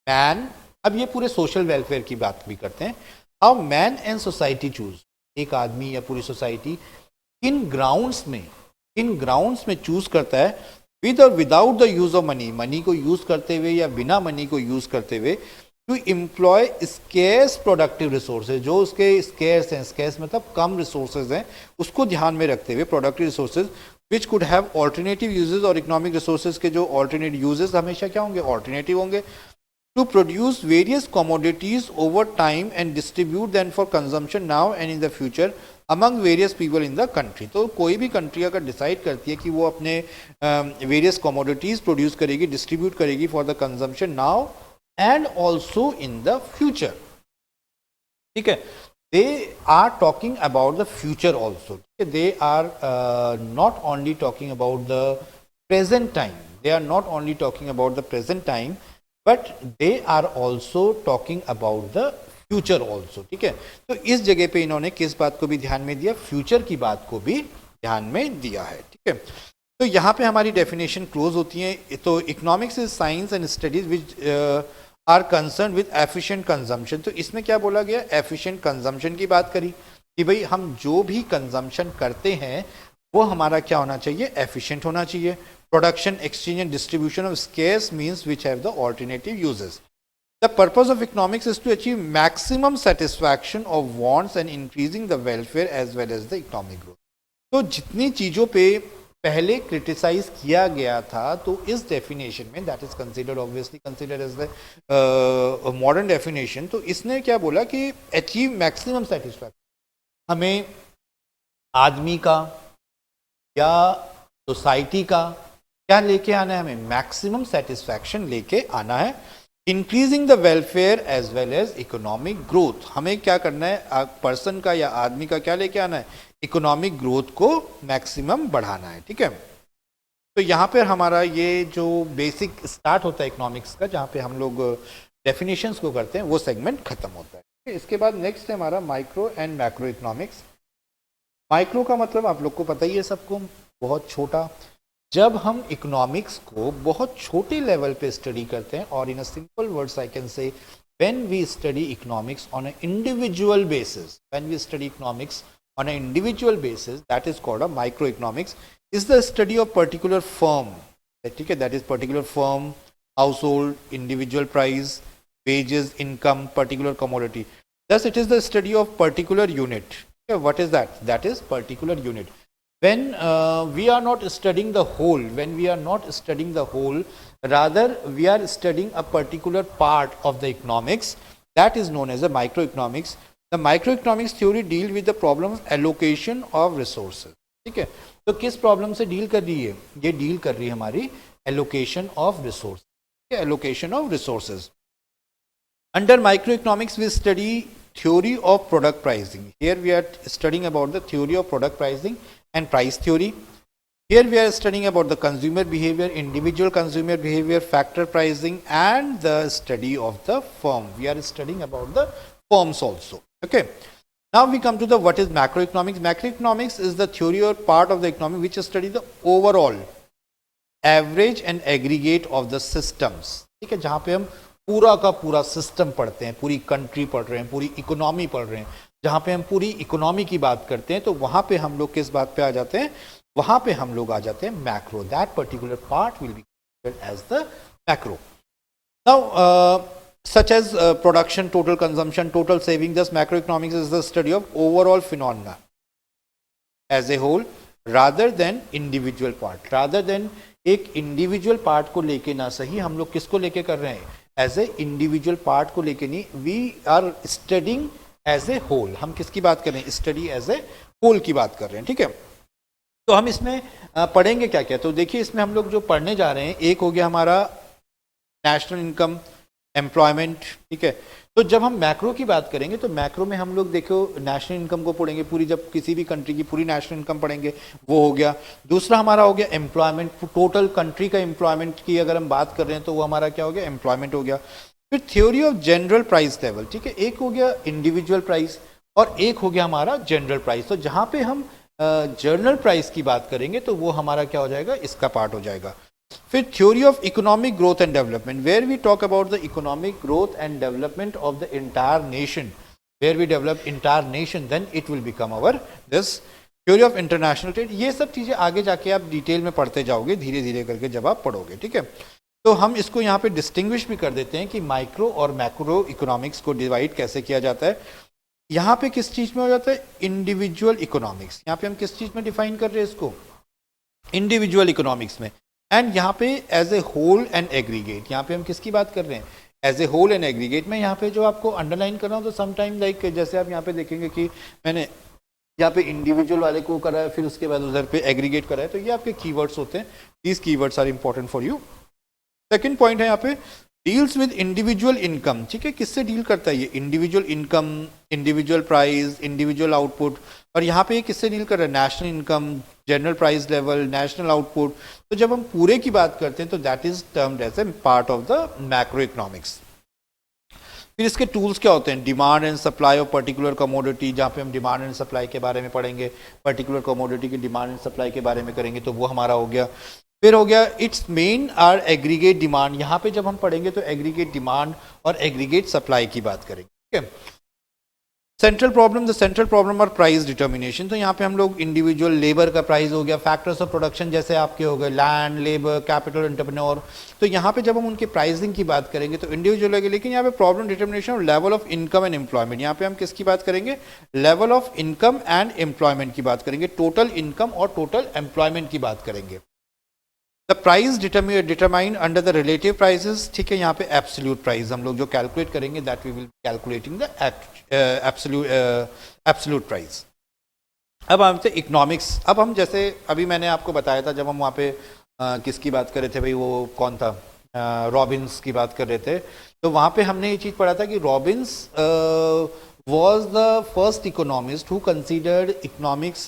मैन, अब ये पूरे सोशल वेलफेयर की बात भी करते हैं, how man and society choose, एक आदमी या पूरी सोसाइटी किन ग्राउंड्स में चूज करता है, विद और without the use of money, money को यूज करते हुए या बिना मनी को यूज करते हुए, to employ scarce productive resources, जो उसके स्केर्स हैं, स्केर्स मतलब कम रिसोर्सेज हैं, उसको ध्यान में रखते हुए productive resources which could have alternative uses, और इकोनॉमिक रिसोर्सेज के जो ऑल्टरनेट यूजेस हमेशा क्या होंगे, ऑल्टरनेटिव होंगे, to produce various commodities over time and distribute them for consumption now and in the future among various people in the country. तो कोई भी कंट्री अगर डिसाइड करती है कि वो अपने वेरियस कमोडिटीज प्रोड्यूस करेगी, डिस्ट्रीब्यूट करेगी for the consumption now and also in the future, ठीक है, they are talking about the future also. They are not only talking about the present time, they are not only talking about the present time, but they are also talking about the future also. ठीक है, तो इस जगह पे इन्होंने किस बात को भी ध्यान में दिया, फ्यूचर की बात को भी ध्यान में दिया है, ठीक है। तो यहाँ पे हमारी डेफिनेशन क्लोज होती है। तो economics is science and studies which are concern with efficient consumption. तो इसमें क्या बोला गया, एफिशिएंट कंजम्पशन की बात करी कि भाई हम जो भी कंजम्पशन करते हैं वो हमारा क्या होना चाहिए, एफिशिएंट होना चाहिए। Production, exchange and distribution of scarce means which have the alternative uses. The purpose of economics is to achieve maximum satisfaction of wants and increasing the welfare as well as the economic growth. तो जितनी चीज़ों पे पहले criticise किया गया था, तो इस डेफिनेशन में that is considered obviously considered as the modern definition. तो इसने क्या बोला कि अचीव मैक्सिमम सेटिस्फैक्शन, हमें आदमी का या सोसाइटी का क्या लेके आना है, हमें मैक्सिमम सेटिस्फैक्शन लेके आना है। Increasing the welfare as well as economic growth, हमें क्या करना है, पर्सन का या आदमी का क्या लेके आना है, इकोनॉमिक ग्रोथ को मैक्सिमम बढ़ाना है, ठीक है। तो यहाँ पर हमारा ये जो बेसिक स्टार्ट होता है इकोनॉमिक्स का, जहाँ पे हम लोग डेफिनेशंस को करते हैं, वो सेगमेंट खत्म होता है। इसके बाद नेक्स्ट है हमारा micro and macro economics. Micro का मतलब आप लोग को पता ही है सबको, बहुत छोटा। जब हम इकोनॉमिक्स को बहुत छोटे लेवल पे स्टडी करते हैं, और in a simple words I can say when we study economics on a individual basis, when we study economics on a individual basis, that is called a micro economics. Is the study of particular firm, ठीक है, that is particular firm, house hold, individual price, wages, income, particular commodity. Thus, it is the study of particular unit. Okay, what is that? That is particular unit. When we are not studying the whole, rather we are studying a particular part of the economics, that is known as the microeconomics. The microeconomics theory deal with the problem of allocation of resources. ठीक है, तो किस problem से deal कर रही है, ये deal कर रही है हमारी allocation of resource, allocation of resources. Under microeconomics, we study theory of product pricing. Here we are studying about the theory of product pricing and price theory. Here we are studying about the consumer behavior, individual consumer behavior, factor pricing, and the study of the firm. We are studying about the firms also. Okay. Now we come to the what is macroeconomics. Macroeconomics is the theory or part of the economy which study the overall average and aggregate of the systems. ठीक है, जहाँ पे हम पूरा का पूरा system पढ़ते हैं, पूरी कंट्री पढ़ रहे हैं, पूरी इकोनॉमी पढ़ रहे हैं, जहाँ पे हम पूरी इकोनॉमी की बात करते हैं, तो वहाँ पे हम लोग किस बात पे आ जाते हैं, वहाँ पे हम लोग आ जाते हैं macro. That particular part will be considered as the macro. Now such as production, total consumption, total saving. Thus macroeconomics is the study of overall phenomena as a whole rather than individual part. Rather than एक individual part को लेके ना सही, हम लोग किसको लेके कर रहे हैं, एज ए इंडिविजुअल पार्ट को लेके नहीं, we are studying as a whole. हम किसकी बात कर रहे हैं, स्टडी एज ए होल की बात कर रहे हैं, ठीक है। तो हम इसमें पढ़ेंगे क्या क्या, तो देखिए इसमें हम लोग जो पढ़ने जा रहे हैं, एक हो गया हमारा नेशनल इनकम, एम्प्लॉयमेंट, ठीक है। तो जब हम मैक्रो की बात करेंगे, तो मैक्रो में हम लोग देखो नेशनल इनकम को पढ़ेंगे पूरी, जब किसी भी कंट्री की पूरी नेशनल इनकम पढ़ेंगे, वो हो गया। दूसरा हमारा हो गया एम्प्लॉयमेंट, टोटल कंट्री का एम्प्लॉयमेंट की अगर हम बात कर रहे हैं, तो वो हमारा क्या हो गया, एम्प्लॉयमेंट हो गया। फिर theory of general price level, ठीक है, एक हो गया इंडिविजुअल प्राइस और एक हो गया हमारा जनरल प्राइस। तो जहाँ पे हम जनरल प्राइस की बात करेंगे, तो वो हमारा क्या हो जाएगा, इसका पार्ट हो जाएगा। फिर theory of economic growth and development, where we talk about the economic growth and development of the entire nation, where we develop entire nation, then it will become our this theory of international trade. ये सब चीज़ें आगे जाके आप detail में पढ़ते जाओगे, धीरे धीरे करके जब आप पढ़ोगे, ठीक है। तो हम इसको यहाँ पे डिस्टिंग्विश भी कर देते हैं कि माइक्रो और मैक्रो इकोनॉमिक्स को डिवाइड कैसे किया जाता है। यहाँ पे किस चीज़ में हो जाता है, इंडिविजुअल इकोनॉमिक्स। यहाँ पे हम किस चीज़ में डिफाइन कर रहे हैं इसको, इंडिविजुअल इकोनॉमिक्स में। एंड यहाँ पे as a whole and aggregate, यहाँ पे हम किसकी बात कर रहे हैं, as a whole and aggregate में यहाँ पे जो आपको अंडरलाइन कर रहा हूँ, तो समटाइम लाइक जैसे आप यहाँ पे देखेंगे कि मैंने यहाँ पे इंडिविजुअल वाले को करा है, फिर उसके बाद उधर पे एग्रीगेट करा है, तो ये आपके कीवर्ड्स होते हैं, these keywords are important for you. Second point है यहाँ पे डील्स विद इंडिविजुअल इनकम, ठीक है, किससे डील करता है ये, individual income, individual price, individual output, और यहाँ पे ये किससे डील कर रहा है, national income, general price level, national output. तो जब हम पूरे की बात करते हैं तो that is termed as a part of the macro economics. फिर इसके टूल्स क्या होते हैं, demand and supply of particular commodity, जहाँ पे हम डिमांड एंड सप्लाई के बारे में पढ़ेंगे, पर्टिकुलर कमोडिटी की डिमांड एंड सप्लाई के बारे में करेंगे, तो वो हमारा हो गया। फिर हो गया its main are aggregate demand, यहाँ पे जब हम पढ़ेंगे तो एग्रीगेट डिमांड और एग्रीगेट सप्लाई की बात करेंगे, ठीक है। Central problem, the central problem और प्राइस डिटर्मिनेशन, तो यहाँ पे हम लोग इंडिविजुअल लेबर का प्राइस हो गया, फैक्टर्स ऑफ प्रोडक्शन जैसे आपके हो गए लैंड, लेबर, कैपिटल, एंटरप्रेन्योर, तो यहाँ पे जब हम उनके प्राइसिंग की बात करेंगे तो इंडिविजुअल है, लेकिन यहाँ पे प्रॉब्लम डिटर्मिनेशन और level of income and employment, यहाँ पे हम किसकी बात करेंगे, level of income and employment की बात करेंगे, टोटल इनकम और टोटल एम्प्लॉयमेंट की बात करेंगे। The price determine under the relative prices, ठीक है, यहाँ पे एब्सोल्यूट प्राइस हम लोग जो कैलकुलेट करेंगे that we will calculating the absolute price. अब हम इकोनॉमिक्स, अब हम जैसे अभी मैंने आपको बताया था जब हम वहाँ पे किसकी बात कर रहे थे भाई, वो कौन था, रॉबिन्स की बात कर रहे थे, तो वहाँ पे हमने ये चीज़ पढ़ा था कि Robins was the first economist who considered economics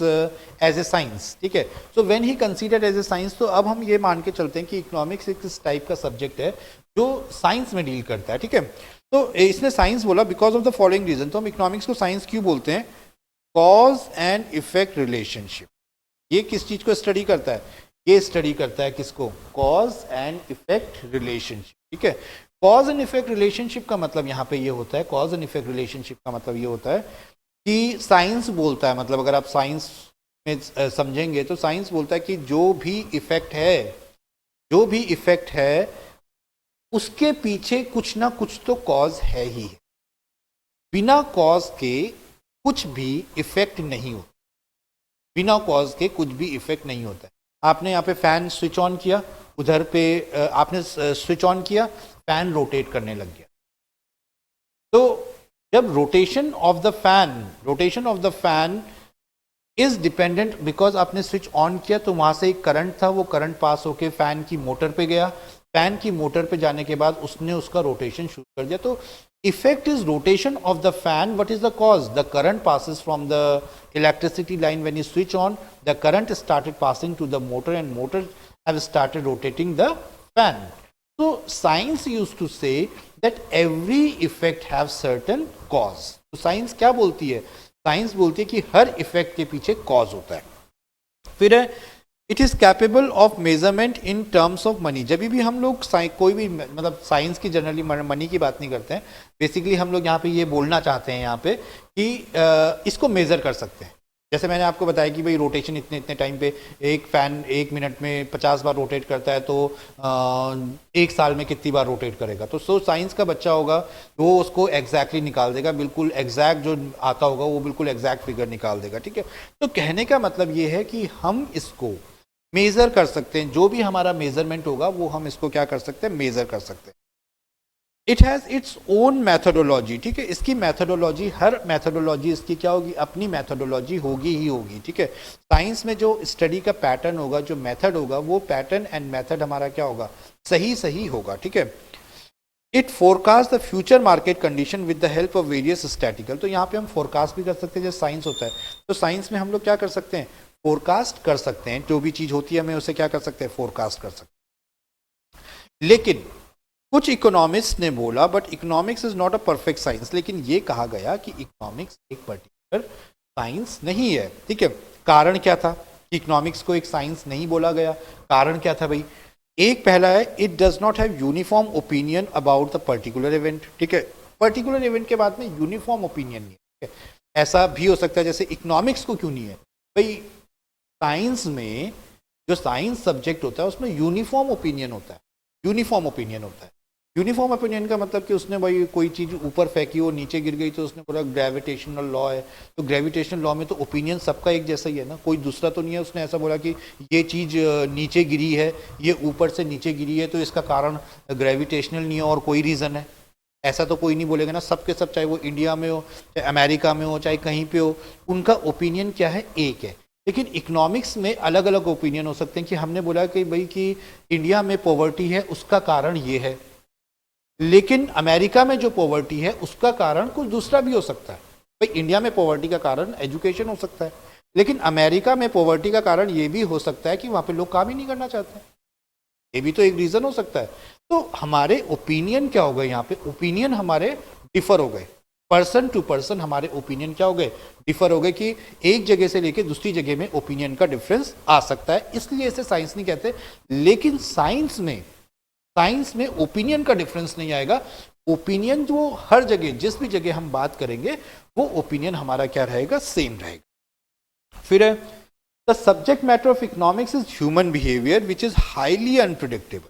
as a science, ठीक है। So when he considered as a science, तो अब हम ये मान के चलते हैं कि इकोनॉमिक्स एक इस टाइप का सब्जेक्ट है जो साइंस में डील करता है, ठीक है। तो इसने साइंस बोला because of the following reason, तो हम इकोनॉमिक्स को साइंस क्यों बोलते हैं, कॉज एंड इफेक्ट रिलेशनशिप, ये किस चीज को स्टडी करता है, ये स्टडी करता है किसको, कॉज एंड इफेक्ट रिलेशनशिप, ठीक है। कॉज एंड इफेक्ट रिलेशनशिप का मतलब यहाँ पे ये होता है, कॉज एंड इफेक्ट रिलेशनशिप का मतलब ये होता है कि साइंस बोलता है, मतलब अगर आप साइंस में समझेंगे तो साइंस बोलता है कि जो भी इफेक्ट है, जो भी इफेक्ट है उसके पीछे कुछ ना कुछ तो कॉज है ही है, बिना कॉज के कुछ भी इफेक्ट नहीं होता, बिना कॉज के कुछ भी इफेक्ट नहीं होता है। आपने यहाँ पे फैन स्विच ऑन किया, उधर पे आपने स्विच ऑन किया, फैन रोटेट करने लग गया, तो जब rotation of the fan is dependent, because आपने स्विच ऑन किया तो वहां से एक करंट था, वो करंट पास होके फैन की मोटर पे गया, फैन की मोटर पे जाने के बाद उसने उसका रोटेशन शुरू कर दिया, तो effect is rotation of the fan. What is the cause, the current passes from the electricity line, when you switch on the current started passing to the motor and motor have started rotating the fan. So science used to say that every effect have certain cause. तो science क्या बोलती है, science बोलती है कि हर effect के पीछे cause होता है। फिर है it is capable of measurement in terms of money, जब भी हम लोग कोई भी मतलब साइंस की जनरली मनी की बात नहीं करते हैं, बेसिकली हम लोग यहाँ पे ये बोलना चाहते हैं यहाँ पे कि इसको मेजर कर सकते हैं। जैसे मैंने आपको बताया कि भाई रोटेशन इतने इतने टाइम पे एक फैन 1 मिनट में 50 बार रोटेट करता है, तो 1 साल में कितनी बार रोटेट करेगा, तो सो साइंस का बच्चा होगा वो उसको एग्जैक्टली निकाल देगा, बिल्कुल एग्जैक्ट जो आता होगा वो बिल्कुल एग्जैक्ट फिगर निकाल देगा, ठीक है। तो कहने का मतलब ये है कि हम इसको मेजर कर सकते हैं, जो भी हमारा मेजरमेंट होगा वो हम इसको क्या कर सकते हैं, मेजर कर सकते हैं। It has its own methodology, ठीक है, इसकी मैथोडोलॉजी, हर मैथोडोलॉजी इसकी क्या होगी, अपनी मैथोडोलॉजी होगी ही होगी, ठीक है। साइंस में जो स्टडी का पैटर्न होगा, जो मेथड होगा, वो पैटर्न एंड मेथड हमारा क्या होगा, सही सही होगा, ठीक है। It forecast the future market condition with the help of various statistical, तो यहाँ पे हम फोरकास्ट भी कर सकते हैं, जैसे साइंस होता है, तो साइंस में हम लोग क्या कर सकते हैं, फोरकास्ट कर सकते हैं, जो भी चीज होती है हमें उसे क्या कर सकते हैं, फोरकास्ट कर सकते हैं। लेकिन कुछ इकोनॉमिस्ट ने बोला but economics is not a perfect science, लेकिन ये कहा गया कि इकोनॉमिक्स एक पर्टिकुलर साइंस नहीं है, ठीक है। कारण क्या था, इकोनॉमिक्स को एक साइंस नहीं बोला गया, कारण क्या था भाई, एक पहला है it does not have uniform opinion about the particular event, ठीक है, पर्टिकुलर इवेंट के बाद में यूनिफॉर्म ओपिनियन नहीं है, ठीक है। ऐसा भी हो सकता है जैसे इकोनॉमिक्स को क्यों नहीं है भाई, साइंस में जो साइंस सब्जेक्ट होता है उसमें यूनिफॉर्म ओपिनियन होता है, यूनिफॉर्म ओपिनियन होता है, यूनिफॉर्म ओपिनियन का मतलब कि उसने भाई कोई चीज़ ऊपर फेंकी हो नीचे गिर गई तो उसने बोला ग्रेविटेशनल लॉ है, तो ग्रेविटेशनल लॉ में तो ओपिनियन सबका एक जैसा ही है ना, कोई दूसरा तो नहीं है। उसने ऐसा बोला कि ये चीज़ नीचे गिरी है, ये ऊपर से नीचे गिरी है, तो इसका कारण ग्रेविटेशनल नहीं है और कोई रीज़न है, ऐसा तो कोई नहीं बोलेगा ना। सबके सब, चाहे वो इंडिया में हो, चाहे अमेरिका में हो, चाहे कहीं पे हो, उनका ओपिनियन क्या है, एक है। लेकिन इकोनॉमिक्स में अलग अलग ओपिनियन हो सकते हैं कि हमने बोला कि भाई कि इंडिया में पॉवर्टी है उसका कारण ये है, लेकिन अमेरिका में जो पॉवर्टी है उसका कारण कुछ दूसरा भी हो सकता है। भाई इंडिया में पॉवर्टी का कारण एजुकेशन हो सकता है, लेकिन अमेरिका में पॉवर्टी का कारण ये भी हो सकता है कि वहाँ पे लोग काम ही नहीं करना चाहते हैं, ये भी तो एक रीज़न हो सकता है। तो हमारे ओपिनियन क्या हो गए, यहाँ पे ओपिनियन हमारे डिफर हो गए, पर्सन टू पर्सन हमारे ओपिनियन क्या हो गए, डिफर हो गए, कि एक जगह से लेके दूसरी जगह में ओपिनियन का डिफरेंस आ सकता है, इसलिए इसे साइंस नहीं कहते। लेकिन साइंस में ओपिनियन का डिफरेंस नहीं आएगा। ओपिनियन जो हर जगह, जिस भी जगह हम बात करेंगे, वो ओपिनियन हमारा क्या रहेगा, सेम रहेगा। फिर है the subject matter of economics is human behaviour which is highly unpredictable.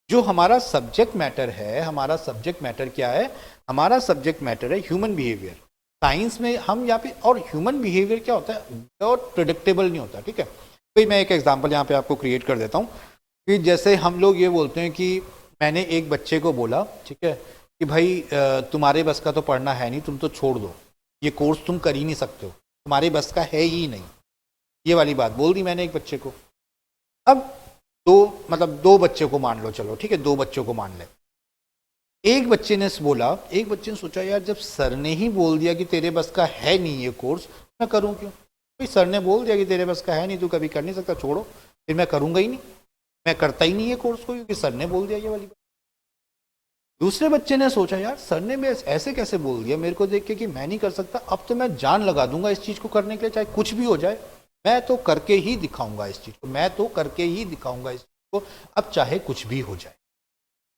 जो हमारा सब्जेक्ट मैटर है, हमारा सब्जेक्ट मैटर क्या है, हमारा सब्जेक्ट मैटर है ह्यूमन बिहेवियर। साइंस में हम यहाँ पे, और ह्यूमन बिहेवियर क्या होता है, और प्रिडिक्टेबल नहीं होता, ठीक है। तो मैं एक एग्जांपल यहाँ पे आपको क्रिएट कर देता हूँ कि जैसे हम लोग ये बोलते हैं कि मैंने एक बच्चे को बोला, ठीक है, कि भाई तुम्हारे बस का तो पढ़ना है नहीं, तुम तो छोड़ दो, ये कोर्स तुम कर ही नहीं सकते हो, तुम्हारे बस का है ही नहीं, ये वाली बात बोल दी मैंने एक बच्चे को। अब दो बच्चे को मान लो, चलो ठीक है, दो बच्चों को मान ले। एक बच्चे ने बोला, एक बच्चे ने सोचा यार जब सर ने ही बोल दिया कि तेरे बस का है नहीं ये कोर्स, मैं करूं क्यों, भाई सर ने बोल दिया कि तेरे बस का है नहीं, तू कभी कर नहीं सकता, छोड़ो, फिर मैं करूंगा ही नहीं, मैं करता ही नहीं ये कोर्स को, क्योंकि सर ने बोल दिया ये वाली बात। दूसरे बच्चे ने सोचा यार सर ने मैं ऐसे कैसे बोल दिया मेरे को देख के कि मैं नहीं कर सकता, अब तो मैं जान लगा दूंगा इस चीज को करने के लिए, चाहे कुछ भी हो जाए, मैं तो करके ही दिखाऊंगा इस चीज को, मैं तो करके ही दिखाऊंगा इस चीज को, अब चाहे कुछ भी हो जाए।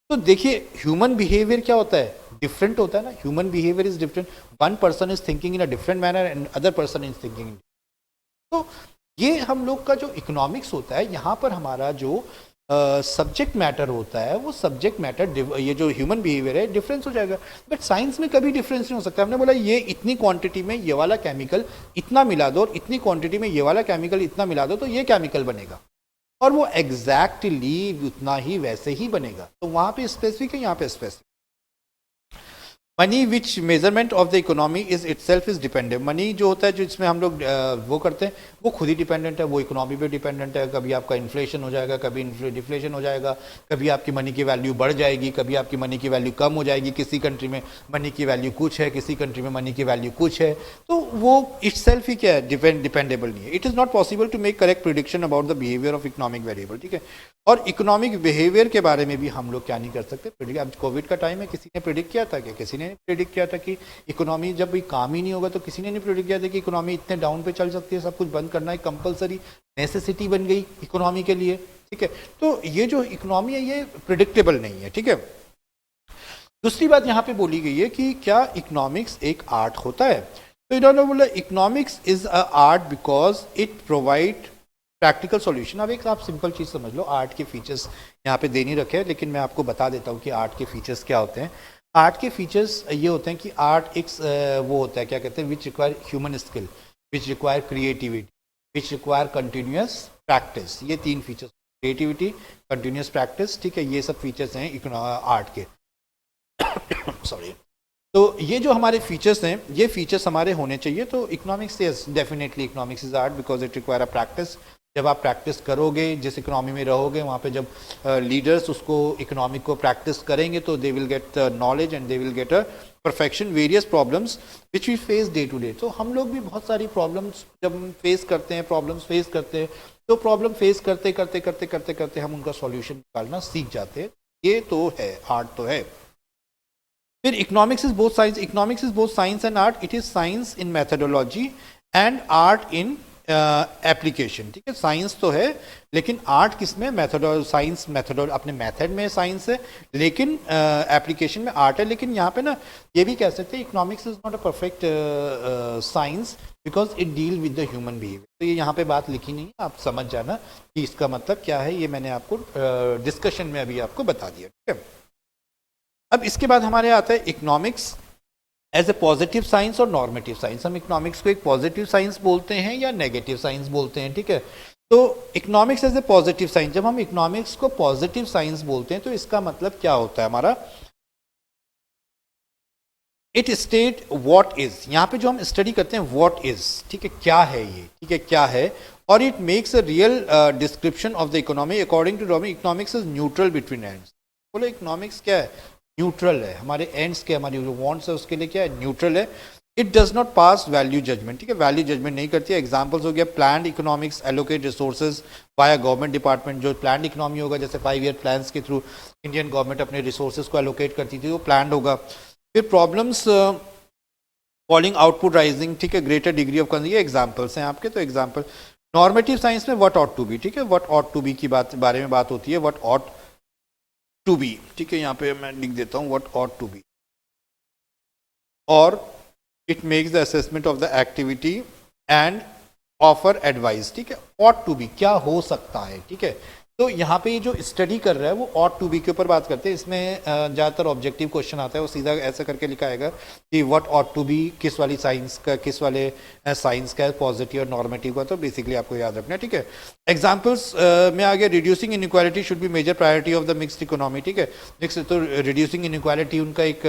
तो देखिए ह्यूमन बिहेवियर क्या होता है, डिफरेंट होता है ना, human behaviour is different, one person is thinking in a different manner and other person is thinking in. तो ये हम लोग का जो इकोनॉमिक्स होता है, यहाँ पर हमारा जो सब्जेक्ट मैटर होता है, वो सब्जेक्ट मैटर, ये जो ह्यूमन बिहेवियर है, डिफरेंस हो जाएगा। बट साइंस में कभी डिफरेंस नहीं हो सकता। हमने बोला ये इतनी क्वांटिटी में ये वाला केमिकल इतना मिला दो, और इतनी क्वांटिटी में ये वाला केमिकल इतना मिला दो, तो ये केमिकल बनेगा, और वो एग्जैक्टली उतना ही वैसे ही बनेगा। तो वहां पे स्पेसिफिक है, यहाँ पे specific. Money which measurement of the economy is itself is dependent. Money जो होता है, जो इसमें हम लोग वो करते हैं, वो खुद ही डिपेंडेंट है, वो इकोनॉमी पे डिपेंडेंट है। कभी आपका इन्फ्लेशन हो जाएगा, कभी डिफ्लेशन हो जाएगा, कभी आपकी मनी की वैल्यू बढ़ जाएगी, कभी आपकी मनी की वैल्यू कम हो जाएगी। किसी कंट्री में मनी की वैल्यू कुछ है, किसी कंट्री में मनी की वैल्यू कुछ है। तो वो इटसेल्फ ही क्या है, डिपेंडेबल नहीं है। It is not possible to make correct prediction about the behaviour of economic variable, ठीक है। और इकोनॉमिक बिहेवियर के बारे में भी हम लोग क्या नहीं कर सकते प्रिडिक्ट। अब कोविड का टाइम है, किसी ने प्रिडिक्ट किया था क्या? किसी ने प्रिडिक्ट किया था कि इकोनॉमी जब भी काम ही नहीं होगा, तो किसी ने नहीं प्रिडिक्ट किया था कि इकोनॉमी इतने डाउन पे चल सकती है, सब कुछ बंद करना एक कंपलसरी नेसेसिटी बन गई इकोनॉमी के लिए, ठीक है। तो ये जो इकोनॉमी है ये प्रिडिक्टेबल नहीं है, ठीक है। दूसरी बात यहाँ पे बोली गई है कि क्या इकोनॉमिक्स एक आर्ट होता है। तो इन्होंने बोला economics is a art because it provide practical solution. अब एक आप सिंपल चीज़ समझ लो, आर्ट के फीचर्स यहाँ पे दे नहीं रखे हैं, लेकिन मैं आपको बता देता हूँ कि आर्ट के फीचर्स क्या होते हैं। आर्ट के फीचर्स ये होते हैं कि आर्ट एक वो होता है, क्या कहते हैं, which require human skill, which require creativity, which require continuous practice. ये तीन फीचर्स, क्रिएटिविटी, कंटिन्यूस प्रैक्टिस, ठीक है, ये सब फीचर्स हैं आर्ट के। सॉरी। तो ये जो हमारे फीचर्स हैं, ये फीचर्स हमारे होने चाहिए। तो economics is definitely economics is art because it require a practice. जब आप प्रैक्टिस करोगे, जिस इकोनॉमी में रहोगे, वहाँ पे जब लीडर्स उसको इकोनॉमिक को प्रैक्टिस करेंगे, तो they will get knowledge and they will get a perfection. Various problems which we face day to day. तो हम लोग भी बहुत सारी प्रॉब्लम्स जब फेस करते हैं, प्रॉब्लम्स फेस करते हैं, तो प्रॉब्लम फेस करते करते करते करते करते हम उनका सॉल्यूशन निकालना सीख जाते हैं। ये तो है, आर्ट तो है। फिर economics is both science, economics is both science and art. It is science in methodology and art in application, ठीक है। साइंस तो है लेकिन आर्ट किस में, मेथड, साइंस मेथड अपने मेथड में साइंस है, लेकिन एप्लीकेशन में आर्ट है। लेकिन यहाँ पे ना ये भी कह सकते हैं economics is not a perfect science because it deal with the human behaviour. तो ये यहाँ पे बात लिखी नहीं है, आप समझ जाना कि इसका मतलब क्या है, ये मैंने आपको डिस्कशन में अभी आपको बता दिया, ठीक है। अब इसके बाद हमारे आता है economics as a positive science और नॉर्मेटिव साइंस। हम इकोनॉमिक्स को एक पॉजिटिव साइंस बोलते हैं या नेगेटिव साइंस बोलते हैं, ठीक है। तो economics as a positive science, जब हम इकोनॉमिक्स को पॉजिटिव साइंस बोलते हैं तो इसका मतलब क्या होता है हमारा, इट स्टेट व्हाट इज। यहाँ पे जो हम स्टडी करते हैं व्हाट इज, ठीक है, क्या है ये, ठीक है, क्या है, और it makes a real description of the economy according to रॉमी। Economics is neutral between ends. बोलो इकोनॉमिक्स क्या है, न्यूट्रल है, हमारे एंड्स के, हमारी जो वांट्स है उसके लिए क्या है, न्यूट्रल है। It does not pass value judgement, ठीक है, वैल्यू जजमेंट नहीं करती है। एग्जांपल्स हो गया planned economics allocate resources via government department. जो प्लान्ड इकोनॉमी होगा जैसे 5 ईयर प्लान्स के थ्रू इंडियन गवर्नमेंट अपने रिसोर्सेज को एलोकेट करती थी, वो प्लान्ड होगा। फिर प्रॉब्लम्स फॉलिंग आउटपुट राइजिंग, ठीक है, ग्रेटर डिग्री ऑफ ये एग्जाम्पल्स हैं आपके। तो एग्जाम्पल नॉर्मेटिव साइंस में व्हाट ऑट टू बी, ठीक है, व्हाट ऑट टू बी की बारे में बात होती है, व्हाट ऑट टू बी, ठीक है, यहाँ पे मैं लिख देता हूँ व्हाट ऑट टू बी, और it makes the assessment of the activity and offer advice, ठीक है। ऑट टू बी क्या हो सकता है, ठीक है। तो यहाँ पे जो स्टडी कर रहा है वो ऑट टू बी के ऊपर बात करते हैं। इसमें ज़्यादातर ऑब्जेक्टिव क्वेश्चन आता है, वो सीधा ऐसा करके लिखा आएगा कि व्हाट ऑट टू बी किस वाली साइंस का, किस वाले साइंस का है, पॉजिटिव और नॉर्मेटिव का। तो बेसिकली आपको याद रखना है, ठीक है। एग्जाम्पल्स में आ गया reducing inequality should be major priority of the mixed economy, ठीक है। नेक्स्ट तो रिड्यूसिंग इनइक्वालिटी उनका एक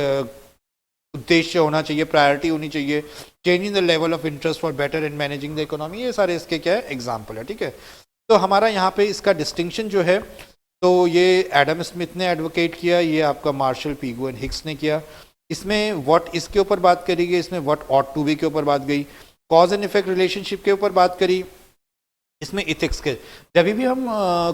उद्देश्य होना चाहिए, प्रायोरिटी होनी चाहिए। Changing the level of interest for better in managing the economy, ये सारे इसके क्या है, एग्जाम्पल है, ठीक है। तो हमारा यहाँ पे इसका डिस्टिंक्शन जो है, तो ये एडम स्मिथ ने एडवोकेट किया, ये आपका मार्शल पीगो एंड हिक्स ने किया। इसमें व्हाट इसके ऊपर बात करी गई, इसमें व्हाट ऑट टू बी के ऊपर बात गई, कॉज एंड इफेक्ट रिलेशनशिप के ऊपर बात करी, इसमें इथिक्स के। जब भी हम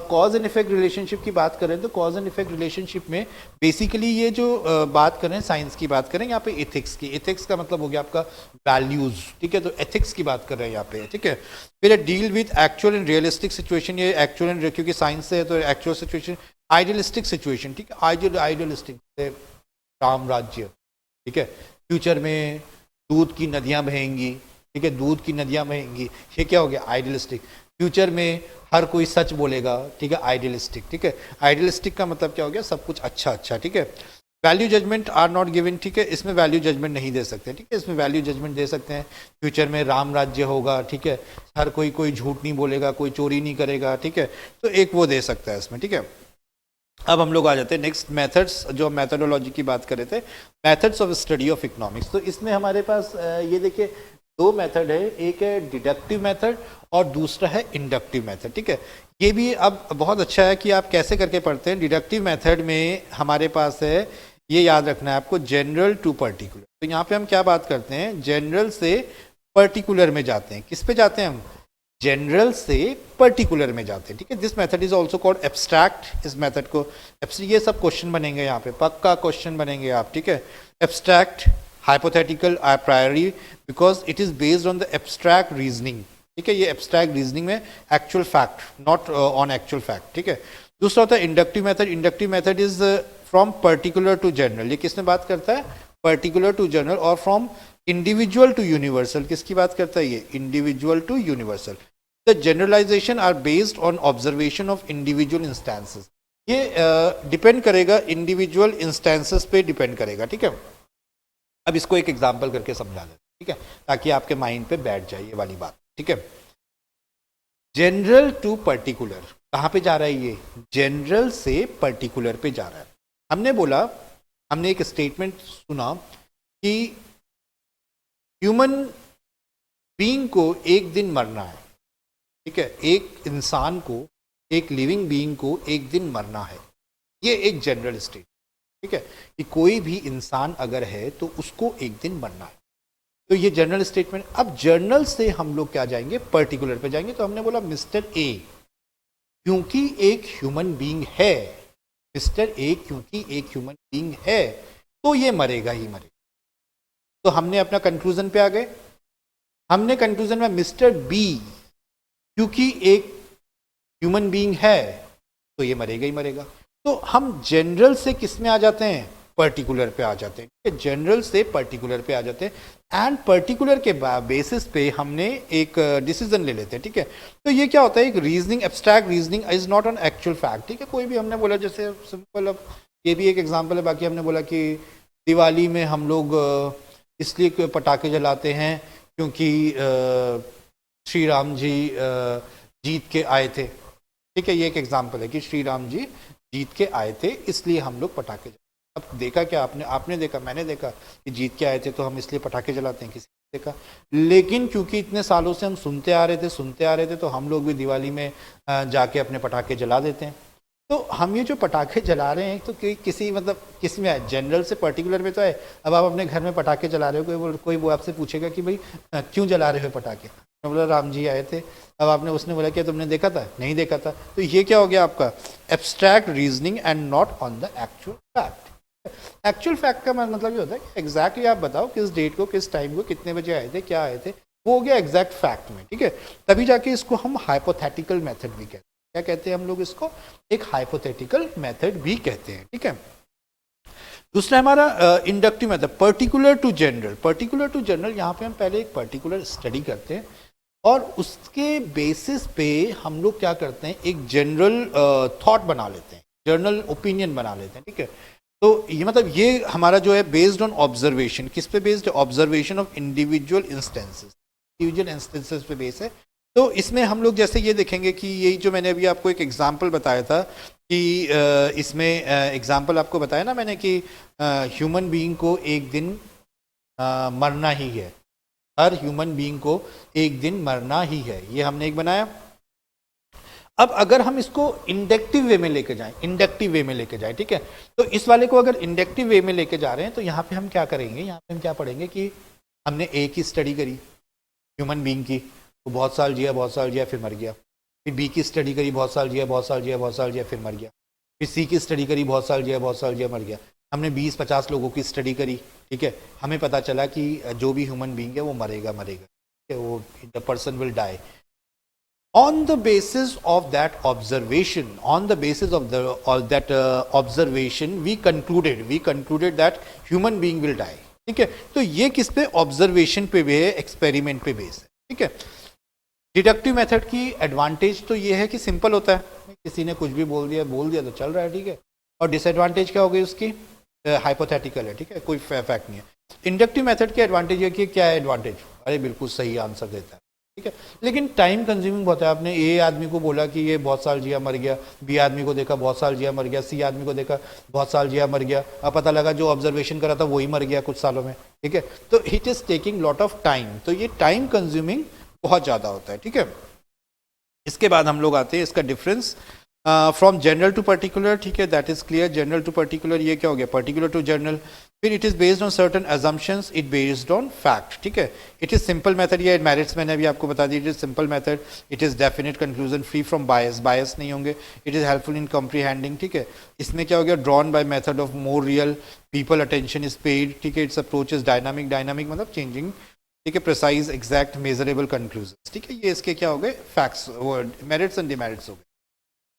कॉज एंड इफेक्ट रिलेशनशिप की बात करें तो कॉज एंड इफेक्ट रिलेशनशिप में बेसिकली ये जो बात करें साइंस की बात करें, यहाँ पे इथिक्स की। इथिक्स का मतलब हो गया आपका वैल्यूज, ठीक है, तो एथिक्स की बात कर रहे हैं यहाँ पे, ठीक है। फिर deal with actual and realistic situation, ये एक्चुअल एंड, क्योंकि साइंस से है तो एक्चुअल सिचुएशन, आइडियलिस्टिक सिचुएशन, ठीक है, आइडियलिस्टिक राम राज्य, ठीक है, फ्यूचर में दूध की नदियाँ बहेंगी, ठीक है, दूध की नदियाँ बहेंगी, ये क्या हो गया, आइडियलिस्टिक। फ्यूचर में हर कोई सच बोलेगा, ठीक है, आइडियलिस्टिक, ठीक है। आइडियलिस्टिक का मतलब क्या हो गया, सब कुछ अच्छा अच्छा, ठीक है। Value judgement are not given, ठीक है, इसमें वैल्यू जजमेंट नहीं दे सकते, ठीक है। इसमें वैल्यू जजमेंट दे सकते हैं, फ्यूचर में राम राज्य होगा, ठीक है, हर कोई झूठ नहीं बोलेगा, कोई चोरी नहीं करेगा, ठीक है, तो एक वो दे सकता है इसमें, ठीक है। अब हम लोग आ जाते हैं नेक्स्ट मेथड्स, जो मेथडोलॉजी की बात कर रहे थे, methods of study of economics. तो इसमें हमारे पास ये देखिए दो मेथड है, एक है डिडक्टिव मेथड और दूसरा है इंडक्टिव मेथड, ठीक है। ये भी अब बहुत अच्छा है कि आप कैसे करके पढ़ते हैं। डिडक्टिव मेथड में हमारे पास है, ये याद रखना है आपको, जनरल टू पर्टिकुलर। तो यहाँ पे हम क्या बात करते हैं, जनरल से पर्टिकुलर में जाते हैं। किस पे जाते हैं हम, जनरल से पर्टिकुलर में जाते हैं, ठीक है। This method is also called abstract. इस मेथड को ये सब क्वेश्चन बनेंगे यहाँ पे, पक्का क्वेश्चन बनेंगे आप, ठीक है। Abstract, hypothetical a priori because it is based on the abstract reasoning, ठीक है। ये एब्स्ट्रैक्ट रीजनिंग में actual fact, not on actual fact, ठीक है। दूसरा होता है inductive method. Inductive method is from particular to general. ये किसने बात करता है, पर्टिकुलर टू जनरल, और फ्रॉम इंडिविजुअल टू यूनिवर्सल, किसकी बात करता है, ये individual to universal. The generalisation are based on observation of individual instances. ये डिपेंड करेगा, इंडिविजुअल इंस्टेंसेस पे डिपेंड करेगा, ठीक है। अब इसको एक एग्जांपल करके समझा दें, ठीक है, ताकि आपके माइंड पे बैठ जाए ये वाली बात, ठीक है। जनरल टू पर्टिकुलर, कहाँ पे जा रहा है ये, जनरल से पर्टिकुलर पे जा रहा है। हमने बोला, हमने एक स्टेटमेंट सुना कि ह्यूमन बीइंग को एक दिन मरना है, ठीक है, एक इंसान को, एक लिविंग बीइंग को एक दिन मरना है। ये एक जनरल स्टेट, ठीक है, कि कोई भी इंसान अगर है तो उसको एक दिन मरना है। तो ये जनरल स्टेटमेंट। अब जर्नल से हम लोग क्या जाएंगे, पर्टिकुलर पे जाएंगे। तो हमने बोला मिस्टर ए क्योंकि एक ह्यूमन बीइंग है, मिस्टर ए क्योंकि एक ह्यूमन बीइंग है तो ये मरेगा ही मरेगा। तो हमने अपना कंक्लूजन पे आ गए। हमने कंक्लूजन में मिस्टर बी क्योंकि एक ह्यूमन बीइंग है तो ये मरेगा ही मरेगा। तो हम जनरल से किस में आ जाते हैं, पर्टिकुलर पे आ जाते हैं। जनरल से पर्टिकुलर पे आ जाते हैं एंड पर्टिकुलर के बेसिस पे हमने एक डिसीजन ले लेते हैं। ठीक है, तो ये क्या होता है, एक reasoning, abstract reasoning is not an actual fact. ठीक है, कोई भी हमने बोला, जैसे सिंपल, अब ये भी एक एग्जांपल है। बाकी हमने बोला कि दिवाली में हम लोग इसलिए पटाखे जलाते हैं क्योंकि श्री राम जी जीत के आए थे। ठीक है, ये एक एग्जांपल है कि श्री राम जी जीत के आए थे इसलिए हम लोग पटाखे जलाते। अब देखा क्या आपने देखा, मैंने देखा कि जीत के आए थे तो हम इसलिए पटाखे जलाते हैं, किसी ने देखा। लेकिन क्योंकि इतने सालों से हम सुनते आ रहे थे तो हम लोग भी दिवाली में जाके अपने पटाखे जला देते हैं। तो हम ये जो पटाखे जला रहे हैं तो किसी मतलब किस में है, जनरल से पर्टिकुलर में तो है। अब आप अपने घर में पटाखे जला रहे हो, कोई वो आपसे पूछेगा कि भाई क्यों जला रहे हो पटाखे, मैं बोला राम जी आए थे। अब आपने उसने बोला क्या तुमने देखा था, नहीं देखा था। तो ये क्या हो गया आपका abstract reasoning and not on the actual fact. Actual fact का मतलब ये होता है कि एग्जैक्टली आप बताओ किस डेट को, किस टाइम को, कितने बजे आए थे, क्या आए थे, वो हो गया एग्जैक्ट फैक्ट में। ठीक है, तभी जाके इसको हम हाइपोथेटिकल मेथड भी कहते हैं। क्या कहते हैं हम लोग इसको, एक हाइपोथेटिकल मेथड भी कहते हैं। ठीक है, दूसरा हमारा inductive method, particular to general. Particular to general, यहाँ पे हम पहले एक पर्टिकुलर स्टडी करते हैं और उसके बेसिस पे हम लोग क्या करते हैं, एक जनरल थॉट बना लेते हैं, जनरल ओपिनियन बना लेते हैं। ठीक है, तो ये मतलब ये हमारा जो है बेस्ड ऑन ऑब्जर्वेशन, किस पे बेस्ड है, observation of individual instances, individual instances पे बेस है। तो इसमें हम लोग जैसे ये देखेंगे कि यही जो मैंने अभी आपको एक एग्जांपल बताया था कि इसमें एग्जांपल आपको बताया ना मैंने कि ह्यूमन बीइंग को एक दिन मरना ही है, हर ह्यूमन बीइंग को एक दिन मरना ही है, ये हमने एक बनाया। अब अगर हम इसको इंडक्टिव वे में लेके जाएं, इंडक्टिव वे में लेके जाएं, ठीक है, तो इस वाले को अगर इंडक्टिव वे में लेके जा रहे हैं तो यहाँ पे हम क्या करेंगे, यहाँ पे हम क्या पढ़ेंगे कि हमने एक ही स्टडी करी ह्यूमन बीइंग की, वो बहुत साल जिया फिर मर गया। फिर बी की स्टडी करी, बहुत साल जिया फिर मर गया। फिर सी की स्टडी करी, बहुत साल जिया मर गया। हमने 20-50 लोगों की स्टडी करी, ठीक है, हमें पता चला कि जो भी ह्यूमन बीइंग है वो मरेगा, ठीक है, वो the person will die. On the basis of that observation, we concluded that human being will die. ठीक है, तो ये किस पे, ऑब्जर्वेशन पे भी है, एक्सपेरिमेंट पे बेस है। ठीक है, डिडक्टिव मेथड की एडवांटेज तो ये है कि सिंपल होता है, किसी ने कुछ भी बोल दिया तो चल रहा है। ठीक है, और डिसएडवांटेज क्या हो गई उसकी, हाइपोथेटिकल है। ठीक है, कोई फैक्ट नहीं है। इंडक्टिव मेथड की एडवांटेज है कि क्या है एडवांटेज, अरे बिल्कुल सही आंसर देता है। ठीक है, लेकिन टाइम कंज्यूमिंग बहुत है। आपने ए आदमी को बोला कि ये बहुत साल जिया मर गया, बी आदमी को देखा बहुत साल जिया मर गया, सी आदमी को देखा बहुत साल जिया मर गया, अब पता लगा जो ऑब्जर्वेशन करा था वही मर गया कुछ सालों में। ठीक है, तो it is taking lot of time, तो ये टाइम कंज्यूमिंग बहुत ज़्यादा होता है। ठीक है, इसके बाद हम लोग आते हैं इसका difference from general to particular. ठीक है, that is clear. General to particular ये क्या हो गया, पर्टिकुलर टू जनरल। फिर it is based on certain assumptions, it based on fact. ठीक है, इट इज सिंपल मेथड, ये मेरिट्स मैंने अभी आपको बता दी। It is simple method, it is definite conclusion, free from bias नहीं होंगे। It is helpful in comprehending. ठीक है, इसमें क्या हो गया, drawn by method of more real people, attention is paid. ठीक है, इट्स अप्रोच इज डायनामिक मतलब चेंजिंग। ठीक है, प्रिसाइज, एग्जैक्ट, मेजरेबल कंक्लूजन। ठीक है, ये इसके क्या हो गए, फैक्ट्स, मेरिट्स एंड डिमेरिट्स हो गए।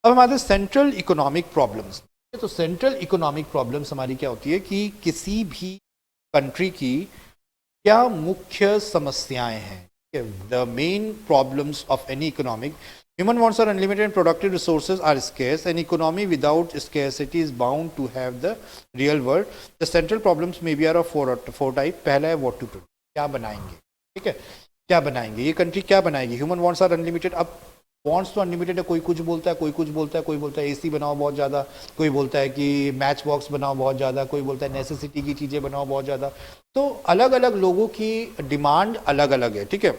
अब हमारे सेंट्रल इकोनॉमिक प्रॉब्लम्स, तो सेंट्रल इकोनॉमिक प्रॉब्लम्स हमारी क्या होती है कि किसी भी कंट्री की क्या मुख्य समस्याएं हैं। The main problems of any economic, human wants are unlimited and productive resources are scarce, an economy without scarcity is bound to have the real world. The central problems may be are of four type. पहला है what to do, क्या बनाएंगे। ठीक है, क्या बनाएंगे, ये country क्या बनाएगी। ह्यूमन वांट्स आर अनलिमिटेड, अब वांट्स तो अनलिमिटेड है, कोई कुछ बोलता है, कोई बोलता है एसी बनाओ बहुत ज़्यादा, कोई बोलता है कि मैच बॉक्स बनाओ बहुत ज़्यादा, कोई बोलता है नेसेसिटी की चीज़ें बनाओ बहुत ज़्यादा। तो अलग अलग लोगों की डिमांड अलग अलग है। ठीक है,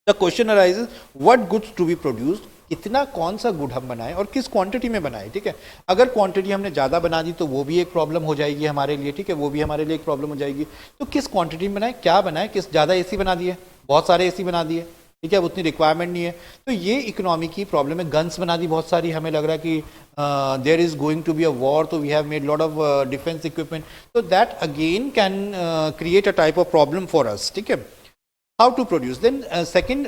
the question arises what goods to be produced, कितना कौन सा गुड हम बनाएं और किस क्वांटिटी में बनाएं। ठीक है, अगर क्वांटिटी हमने ज़्यादा बना दी तो वो भी एक प्रॉब्लम हो जाएगी हमारे लिए। ठीक है, वो भी हमारे लिए एक प्रॉब्लम हो जाएगी। तो किस क्वांटिटी में बनाएं, क्या बनाएं, किस ज़्यादा एसी बना दिए, बहुत सारे एसी बना दिए, ठीक है, अब उतनी रिक्वायरमेंट नहीं है, तो ये इकोनॉमी की प्रॉब्लम है। गन्स बना दी बहुत सारी, हमें लग रहा है कि there is going to be a war, तो we have made lot of defence equipment, तो that again can create a type of problem for us. ठीक है, how to produce, then second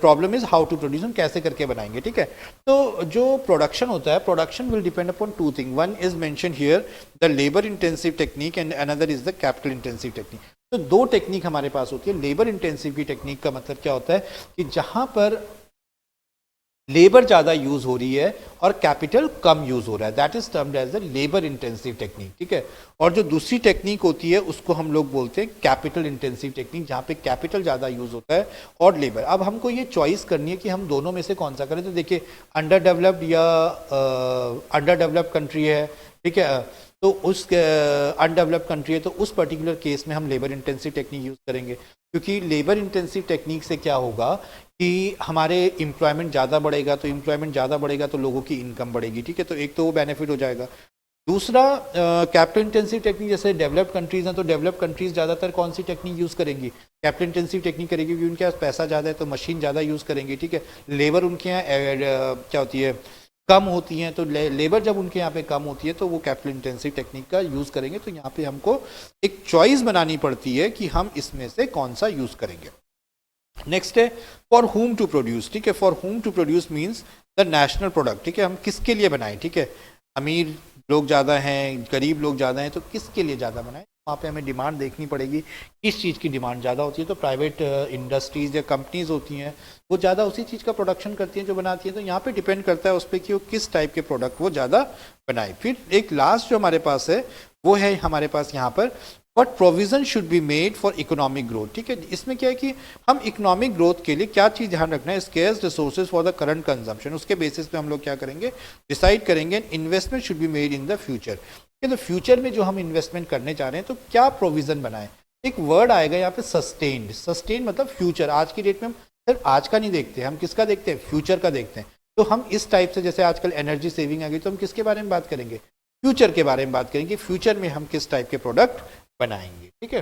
problem is how to produce, हम कैसे करके बनाएंगे, ठीक है। तो जो प्रोडक्शन होता है, production will depend upon two thing, one is mention here the labour intensive technique and another is the capital intensive technique. तो दो टेक्निक हमारे पास होती है। लेबर इंटेंसिव की टेक्निक का मतलब क्या होता है कि जहां पर लेबर ज़्यादा यूज हो रही है और कैपिटल कम यूज हो रहा है, that is termed as the labour intensive technique, ठीक है। और जो दूसरी टेक्निक होती है उसको हम लोग बोलते हैं कैपिटल इंटेंसिव टेक्निक, जहाँ पे कैपिटल ज़्यादा यूज होता है और लेबर। अब हमको ये चॉइस करनी है कि हम दोनों में से कौन सा करें। तो देखिए, अंडर डेवलप्ड या अंडर डेवलप्ड कंट्री है, ठीक है, तो उस अनडेवलप्ड कंट्री है, तो उस पर्टिकुलर केस में हम लेबर इंटेंसिव टेक्निक यूज़ करेंगे, क्योंकि लेबर इंटेंसिव टेक्निक से क्या होगा कि हमारे एम्प्लॉयमेंट ज़्यादा बढ़ेगा, तो एम्प्लॉयमेंट ज़्यादा बढ़ेगा तो लोगों की इनकम बढ़ेगी, ठीक है। तो एक तो वो बेनिफिट हो जाएगा। दूसरा, कैपिटल इंटेंसिव टेक्निक, जैसे डेवलप्ड कंट्रीज हैं तो डेवलप्ड कंट्रीज ज़्यादातर कौन सी टेक्निक यूज़ करेंगी, कैपिटल इंटेंसिव टेक्निक करेगी, क्योंकि उनके पास पैसा ज़्यादा है तो मशीन ज़्यादा यूज़ करेंगे, ठीक है। लेबर उनके यहाँ क्या होती है, कम होती हैं, तो लेबर जब उनके यहाँ पे कम होती है तो वो कैपिटल इंटेंसिव टेक्निक का यूज़ करेंगे। तो यहाँ पे हमको एक चॉइस बनानी पड़ती है कि हम इसमें से कौन सा यूज़ करेंगे। नेक्स्ट है फॉर हुम टू प्रोड्यूस, ठीक है। For whom to produce means the national product, ठीक है। हम किसके लिए बनाएं, ठीक है। अमीर लोग ज़्यादा हैं, गरीब लोग ज़्यादा हैं, तो किसके लिए ज़्यादा बनाएं, वहाँ पे हमें डिमांड देखनी पड़ेगी, किस चीज़ की डिमांड ज़्यादा होती है। तो प्राइवेट इंडस्ट्रीज़ या कंपनीज़ होती हैं, वो ज़्यादा उसी चीज़ का प्रोडक्शन करती हैं जो बनाती हैं। तो यहाँ पे डिपेंड करता है उस पर कि वो किस टाइप के प्रोडक्ट वो ज़्यादा बनाए। फिर एक लास्ट जो हमारे पास है वो है हमारे पास यहाँ पर what provision should be made for economic growth, ठीक है। इसमें क्या है कि हम इकोनॉमिक ग्रोथ के लिए क्या चीज़ ध्यान रखना है, scarce resources for the current consumption, उसके बेसिस पे हम लोग क्या करेंगे, डिसाइड करेंगे। Investment should be made in the future, तो फ्यूचर में जो हम इन्वेस्टमेंट करने चाह रहे हैं तो क्या प्रोविजन बनाए। एक वर्ड आएगा यहाँ पे सस्टेन्ड, सस्टेन मतलब फ्यूचर। आज की डेट में हम सिर्फ आज का नहीं देखते, हम किसका देखते हैं, फ्यूचर का देखते हैं। तो हम इस टाइप से, जैसे आजकल एनर्जी सेविंग आ गई, तो हम किसके बारे में बात करेंगे, फ्यूचर के बारे में बात करेंगे, फ्यूचर में हम किस टाइप के प्रोडक्ट बनाएंगे, ठीक है।